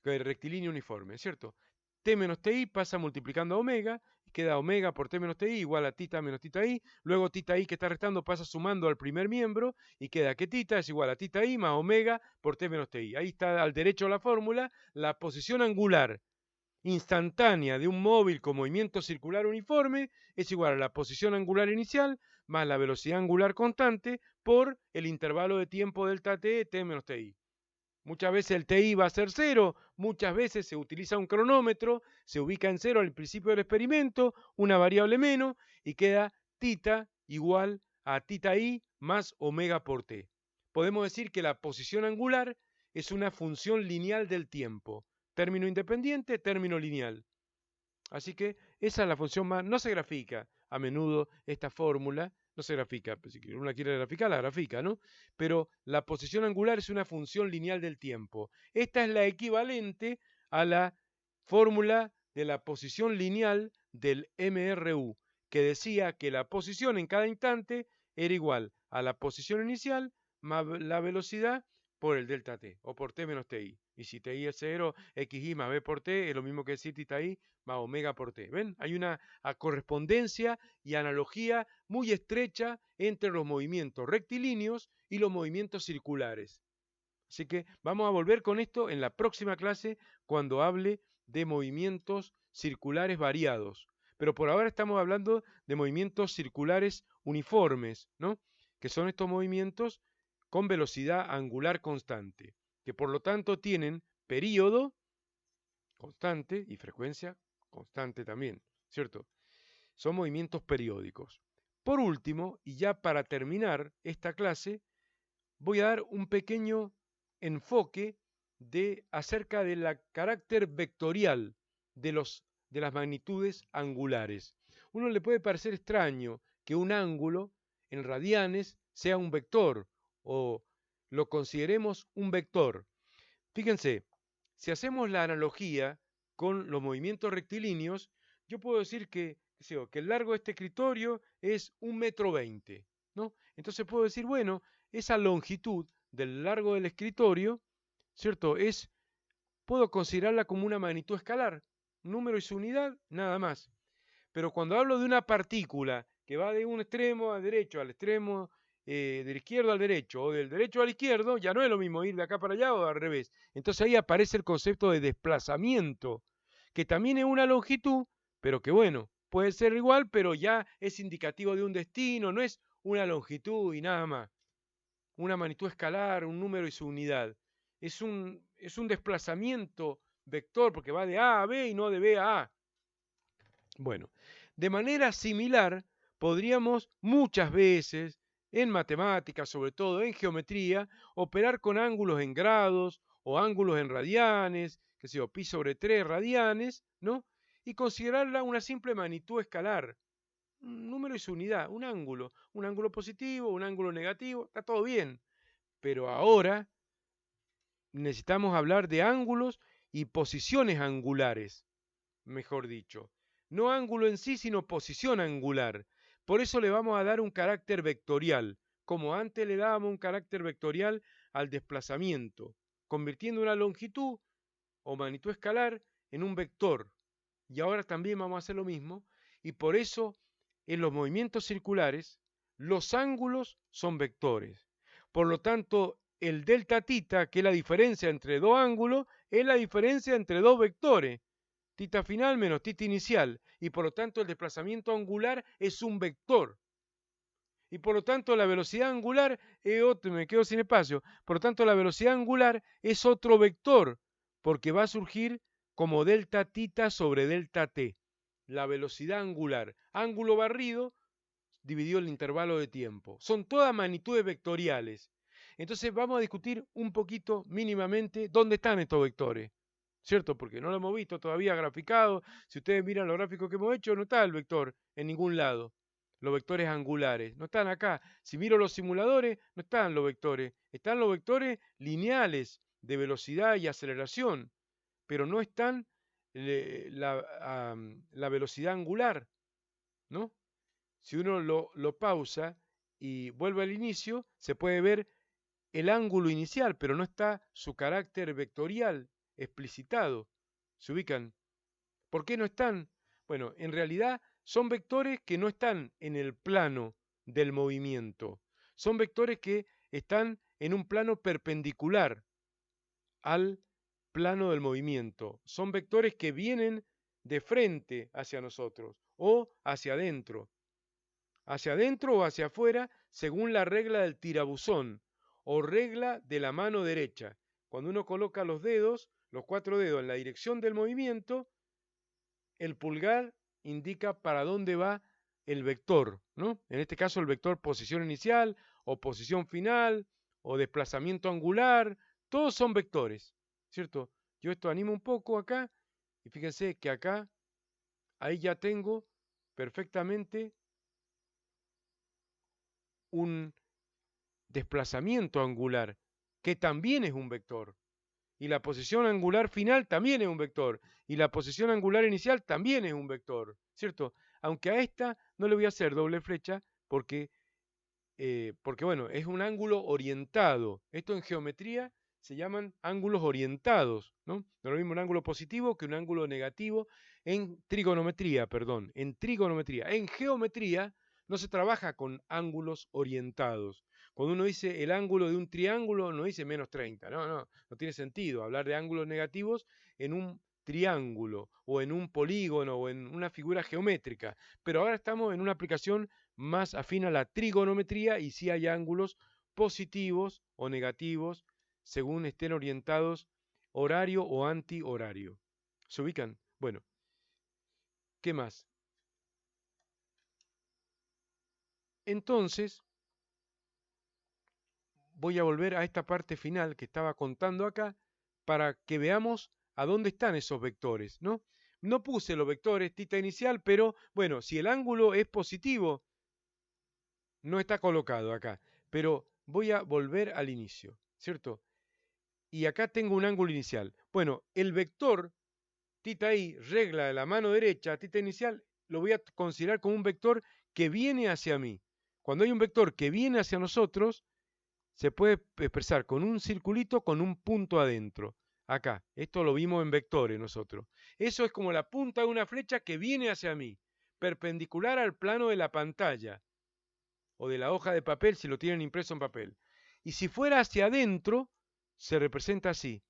rectilíneo uniforme, ¿cierto? T menos ti pasa multiplicando a omega, y queda omega por T menos ti igual a tita menos tita i, luego tita i que está restando pasa sumando al primer miembro, y queda que tita es igual a tita i más omega por T menos ti. Ahí está al derecho la fórmula, la posición angular instantánea de un móvil con movimiento circular uniforme es igual a la posición angular inicial más la velocidad angular constante por el intervalo de tiempo delta t, t menos ti. Muchas veces el TI va a ser 0, muchas veces se utiliza un cronómetro, se ubica en 0 al principio del experimento, una variable menos, y queda tita igual a tita i más omega por t. Podemos decir que la posición angular es una función lineal del tiempo. Término independiente, término lineal. Así que esa es la función más, no se grafica a menudo esta fórmula, no se grafica, pues si uno la quiere graficar, la grafica, ¿no? Pero la posición angular es una función lineal del tiempo. Esta es la equivalente a la fórmula de la posición lineal del MRU, que decía que la posición en cada instante era igual a la posición inicial más la velocidad por el delta t, o por t menos ti. Y si ti es 0, xi más b por t es lo mismo que decir tita i más omega por t. ¿Ven? Hay una correspondencia y analogía muy estrecha entre los movimientos rectilíneos y los movimientos circulares. Así que vamos a volver con esto en la próxima clase cuando hable de movimientos circulares variados. Pero por ahora estamos hablando de movimientos circulares uniformes, ¿no? Que son estos movimientos con velocidad angular constante, que por lo tanto tienen período constante y frecuencia constante también, ¿cierto? Son movimientos periódicos. Por último, y ya para terminar esta clase, voy a dar un pequeño enfoque acerca del carácter vectorial de las magnitudes angulares. Uno le puede parecer extraño que un ángulo en radianes sea un vector o lo consideremos un vector. Fíjense, si hacemos la analogía con los movimientos rectilíneos, yo puedo decir que el largo de este escritorio es 1,20 m, ¿no? Entonces puedo decir, bueno, esa longitud del largo del escritorio, ¿cierto? Puedo considerarla como una magnitud escalar, número y su unidad, nada más. Pero cuando hablo de una partícula que va de un extremo al derecho, al extremo del izquierdo al derecho, o del derecho al izquierdo, ya no es lo mismo ir de acá para allá o al revés. Entonces ahí aparece el concepto de desplazamiento, que también es una longitud, pero que bueno, puede ser igual, pero ya es indicativo de un destino, no es una longitud y nada más. Una magnitud escalar, un número y su unidad. Es un desplazamiento vector, porque va de A a B y no de B a A. Bueno, de manera similar, podríamos muchas veces, en matemáticas, sobre todo en geometría, operar con ángulos en grados o ángulos en radianes, que sea pi sobre 3 radianes, ¿no? Y considerarla una simple magnitud escalar, un número y su unidad, un ángulo positivo, un ángulo negativo, está todo bien. Pero ahora necesitamos hablar de ángulos y posiciones angulares, mejor dicho. No ángulo en sí, sino posición angular. Por eso le vamos a dar un carácter vectorial, como antes le dábamos un carácter vectorial al desplazamiento, convirtiendo una longitud o magnitud escalar en un vector. Y ahora también vamos a hacer lo mismo, y por eso en los movimientos circulares los ángulos son vectores. Por lo tanto, el delta tita, que es la diferencia entre dos ángulos, es la diferencia entre dos vectores. Tita final menos tita inicial, y por lo tanto el desplazamiento angular es un vector. Y por lo tanto la velocidad angular es otro, me quedo sin espacio, por lo tanto la velocidad angular es otro vector, porque va a surgir como delta tita sobre delta t. La velocidad angular, ángulo barrido, dividido el intervalo de tiempo. Son todas magnitudes vectoriales. Entonces vamos a discutir un poquito mínimamente dónde están estos vectores, ¿cierto? Porque no lo hemos visto todavía graficado. Si ustedes miran los gráficos que hemos hecho, no está el vector en ningún lado. Los vectores angulares no están acá. Si miro los simuladores, no están los vectores. Están los vectores lineales de velocidad y aceleración, pero no están la velocidad angular, ¿no? Si uno lo pausa y vuelve al inicio, se puede ver el ángulo inicial, pero no está su carácter vectorial explicitado. ¿Se ubican? ¿Por qué no están? Bueno, en realidad son vectores que no están en el plano del movimiento. Son vectores que están en un plano perpendicular al plano del movimiento. Son vectores que vienen de frente hacia nosotros o hacia adentro o hacia afuera, según la regla del tirabuzón o regla de la mano derecha. Cuando uno coloca los dedos, los 4 dedos en la dirección del movimiento, el pulgar indica para dónde va el vector, ¿no? En este caso el vector posición inicial o posición final o desplazamiento angular, todos son vectores, ¿cierto? Yo esto animo un poco acá y fíjense que acá, ahí ya tengo perfectamente un desplazamiento angular, que también es un vector. Y la posición angular final también es un vector. Y la posición angular inicial también es un vector, ¿cierto? Aunque a esta no le voy a hacer doble flecha porque, bueno, es un ángulo orientado. Esto en geometría se llaman ángulos orientados, ¿no? No es lo mismo un ángulo positivo que un ángulo negativo en trigonometría, perdón, en trigonometría. En geometría no se trabaja con ángulos orientados. Cuando uno dice el ángulo de un triángulo, no dice menos 30. No tiene sentido hablar de ángulos negativos en un triángulo o en un polígono o en una figura geométrica. Pero ahora estamos en una aplicación más afín a la trigonometría y sí hay ángulos positivos o negativos según estén orientados horario o antihorario. ¿Se ubican? Bueno, ¿qué más? Entonces, voy a volver a esta parte final que estaba contando acá para que veamos a dónde están esos vectores, ¿no? No puse los vectores tita inicial, pero bueno, si el ángulo es positivo, no está colocado acá, pero voy a volver al inicio, ¿cierto? Y acá tengo un ángulo inicial. Bueno, el vector tita i, regla de la mano derecha, tita inicial, lo voy a considerar como un vector que viene hacia mí. Cuando hay un vector que viene hacia nosotros, se puede expresar con un circulito con un punto adentro. Acá, esto lo vimos en vectores nosotros. Eso es como la punta de una flecha que viene hacia mí, perpendicular al plano de la pantalla o de la hoja de papel si lo tienen impreso en papel. Y si fuera hacia adentro, se representa así,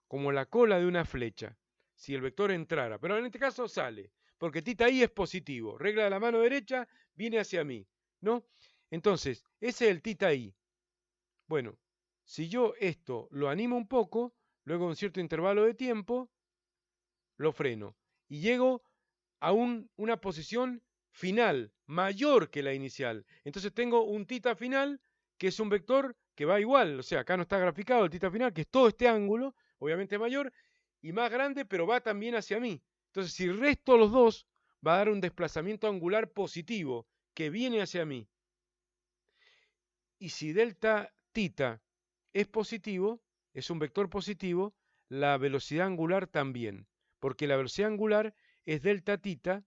como la cola de una flecha, si el vector entrara. Pero en este caso sale, porque tita i es positivo. Regla de la mano derecha, viene hacia mí, ¿no? Entonces, ese es el tita i. Bueno, si yo esto lo animo un poco, luego un cierto intervalo de tiempo, lo freno y llego a una posición final mayor que la inicial. Entonces tengo un tita final que es un vector que va igual, o sea, acá no está graficado el tita final, que es todo este ángulo, obviamente mayor, y más grande, pero va también hacia mí. Entonces, si resto los dos, va a dar un desplazamiento angular positivo que viene hacia mí. Y si delta tita es positivo, es un vector positivo, la velocidad angular también, porque la velocidad angular es delta tita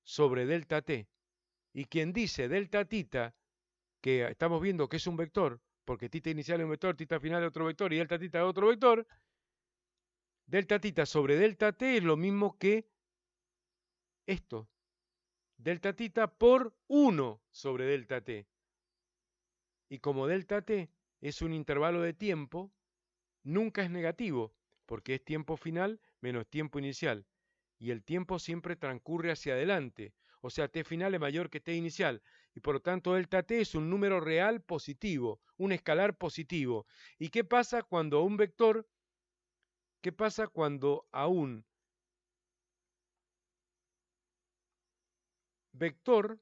sobre delta t. Y quien dice delta tita, que estamos viendo que es un vector, porque tita inicial es un vector, tita final es otro vector y delta tita es otro vector, delta tita sobre delta t es lo mismo que esto, delta tita por 1 sobre delta t. Y como delta t es un intervalo de tiempo, nunca es negativo, porque es tiempo final menos tiempo inicial. Y el tiempo siempre transcurre hacia adelante. O sea, t final es mayor que t inicial. Y por lo tanto, delta t es un número real positivo, un escalar positivo. ¿Y qué pasa cuando un vector, qué pasa cuando a un vector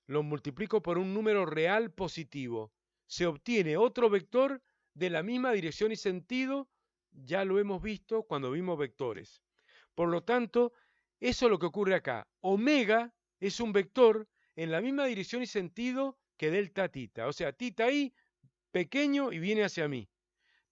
lo multiplico por un número real positivo? se obtiene otro vector de la misma dirección y sentido. Ya lo hemos visto cuando vimos vectores. Por lo tanto, eso es lo que ocurre acá. Omega es un vector en la misma dirección y sentido que delta tita. O sea, tita i pequeño y viene hacia mí.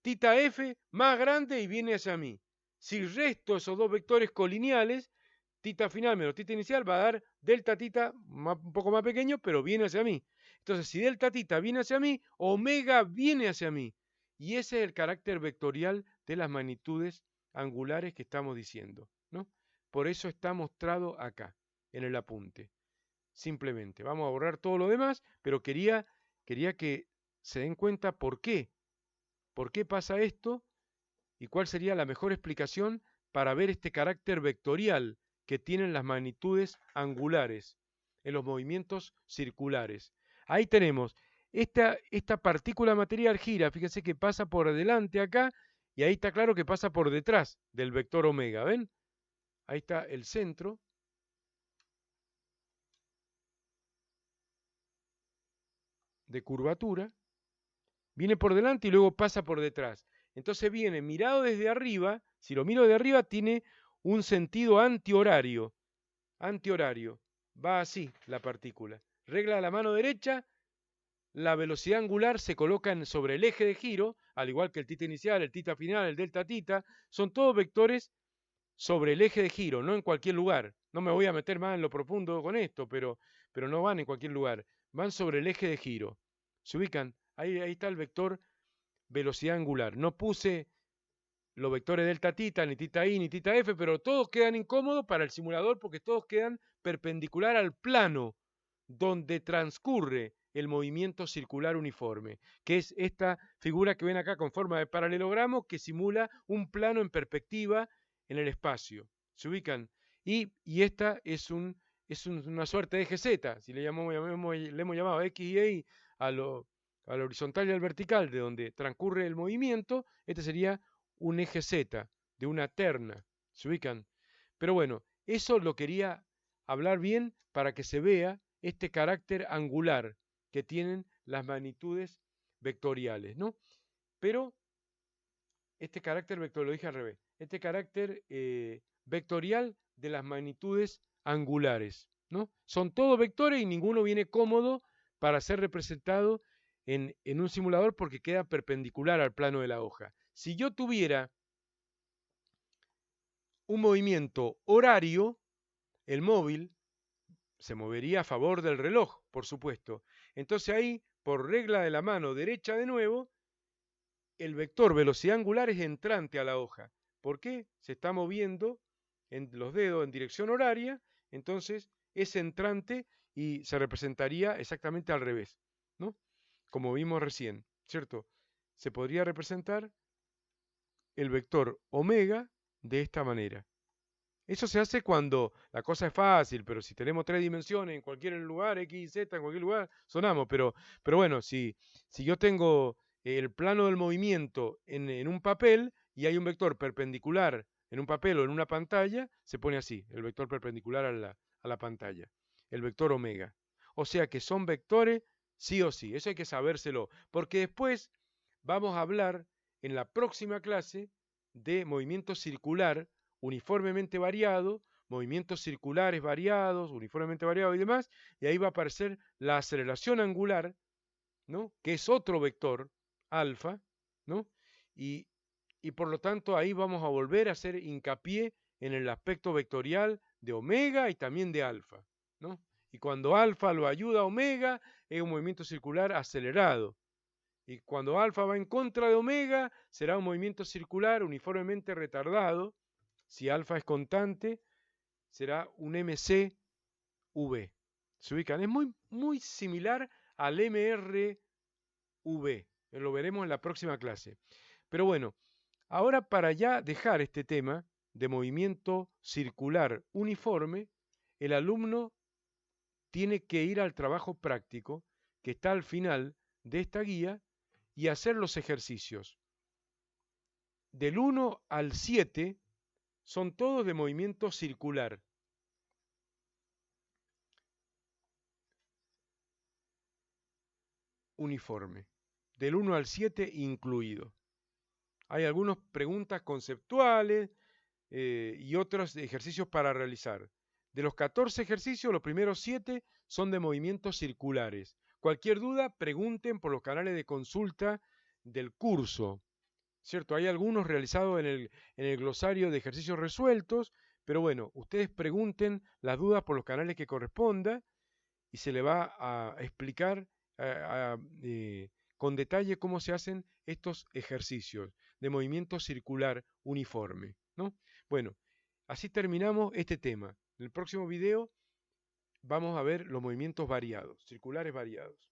Tita f más grande y viene hacia mí. Si resto esos dos vectores colineales, tita final menos tita inicial va a dar delta tita un poco más pequeño, pero viene hacia mí. Entonces, si delta tita viene hacia mí, omega viene hacia mí. Y ese es el carácter vectorial de las magnitudes angulares que estamos diciendo, ¿no? Por eso está mostrado acá, en el apunte. Simplemente, vamos a borrar todo lo demás, pero quería que se den cuenta por qué pasa esto y cuál sería la mejor explicación para ver este carácter vectorial que tienen las magnitudes angulares en los movimientos circulares. Ahí tenemos, esta partícula material gira, fíjense que pasa por delante acá, y ahí está claro que pasa por detrás del vector omega, ¿ven? Ahí está el centro. De curvatura, viene por delante y luego pasa por detrás. Entonces viene mirado desde arriba, si lo miro de arriba tiene un sentido antihorario, va así la partícula. Regla de la mano derecha, la velocidad angular se coloca sobre el eje de giro, al igual que el tita inicial, el tita final, el delta tita, son todos vectores sobre el eje de giro, no en cualquier lugar. No me voy a meter más en lo profundo con esto, pero no van en cualquier lugar, van sobre el eje de giro. ¿Se ubican? Ahí está el vector velocidad angular. No puse los vectores delta tita, ni tita i, ni tita f, pero todos quedan incómodos para el simulador porque todos quedan perpendicular al plano donde transcurre el movimiento circular uniforme, que es esta figura que ven acá con forma de paralelogramo que simula un plano en perspectiva en el espacio. ¿Se ubican? Y esta es una suerte de eje Z, si le hemos llamado X y Y al horizontal y al vertical, de donde transcurre el movimiento, este sería un eje Z, de una terna. ¿Se ubican? Pero bueno, eso lo quería hablar bien para que se vea este carácter angular que tienen las magnitudes vectoriales, ¿no? Pero este carácter vectorial, lo dije al revés, este carácter vectorial de las magnitudes angulares, ¿no? Son todos vectores y ninguno viene cómodo para ser representado en un simulador porque queda perpendicular al plano de la hoja. Si yo tuviera un movimiento horario, el móvil se movería a favor del reloj, por supuesto. Entonces ahí, por regla de la mano derecha de nuevo, el vector velocidad angular es entrante a la hoja. ¿Por qué? Se está moviendo en los dedos en dirección horaria, entonces es entrante y se representaría exactamente al revés, ¿no? Como vimos recién, ¿cierto? Se podría representar el vector omega de esta manera. Eso se hace cuando la cosa es fácil, pero si tenemos tres dimensiones en cualquier lugar, X y Z, en cualquier lugar, sonamos. Pero bueno, si yo tengo el plano del movimiento en un papel y hay un vector perpendicular en un papel o en una pantalla, se pone así, el vector perpendicular a la pantalla, el vector omega. O sea que son vectores sí o sí, eso hay que sabérselo, porque después vamos a hablar en la próxima clase de movimiento circular uniformemente variado, movimientos circulares variados, uniformemente variados y demás, y ahí va a aparecer la aceleración angular, ¿no? Que es otro vector, alfa, ¿no? Y, por lo tanto ahí vamos a volver a hacer hincapié en el aspecto vectorial de omega y también de alfa, ¿no? Y cuando alfa lo ayuda a omega, es un movimiento circular acelerado. Y cuando alfa va en contra de omega, será un movimiento circular uniformemente retardado. Si alfa es constante, será un MCV. ¿Se ubican? Es muy similar al MRV. Lo veremos en la próxima clase. Pero bueno, ahora para ya dejar este tema de movimiento circular uniforme, el alumno tiene que ir al trabajo práctico que está al final de esta guía y hacer los ejercicios. Del 1 al 7 son todos de movimiento circular. Uniforme. del 1 al 7 incluido. Hay algunas preguntas conceptuales y otros ejercicios para realizar. De los 14 ejercicios, los primeros 7 son de movimientos circulares. Cualquier duda, pregunten por los canales de consulta del curso. ¿Cierto? Hay algunos realizados en el glosario de ejercicios resueltos, pero bueno, ustedes pregunten las dudas por los canales que corresponda y se le va a explicar con detalle cómo se hacen estos ejercicios de movimiento circular uniforme, ¿no? Bueno, así terminamos este tema. En el próximo video vamos a ver los movimientos variados, circulares variados.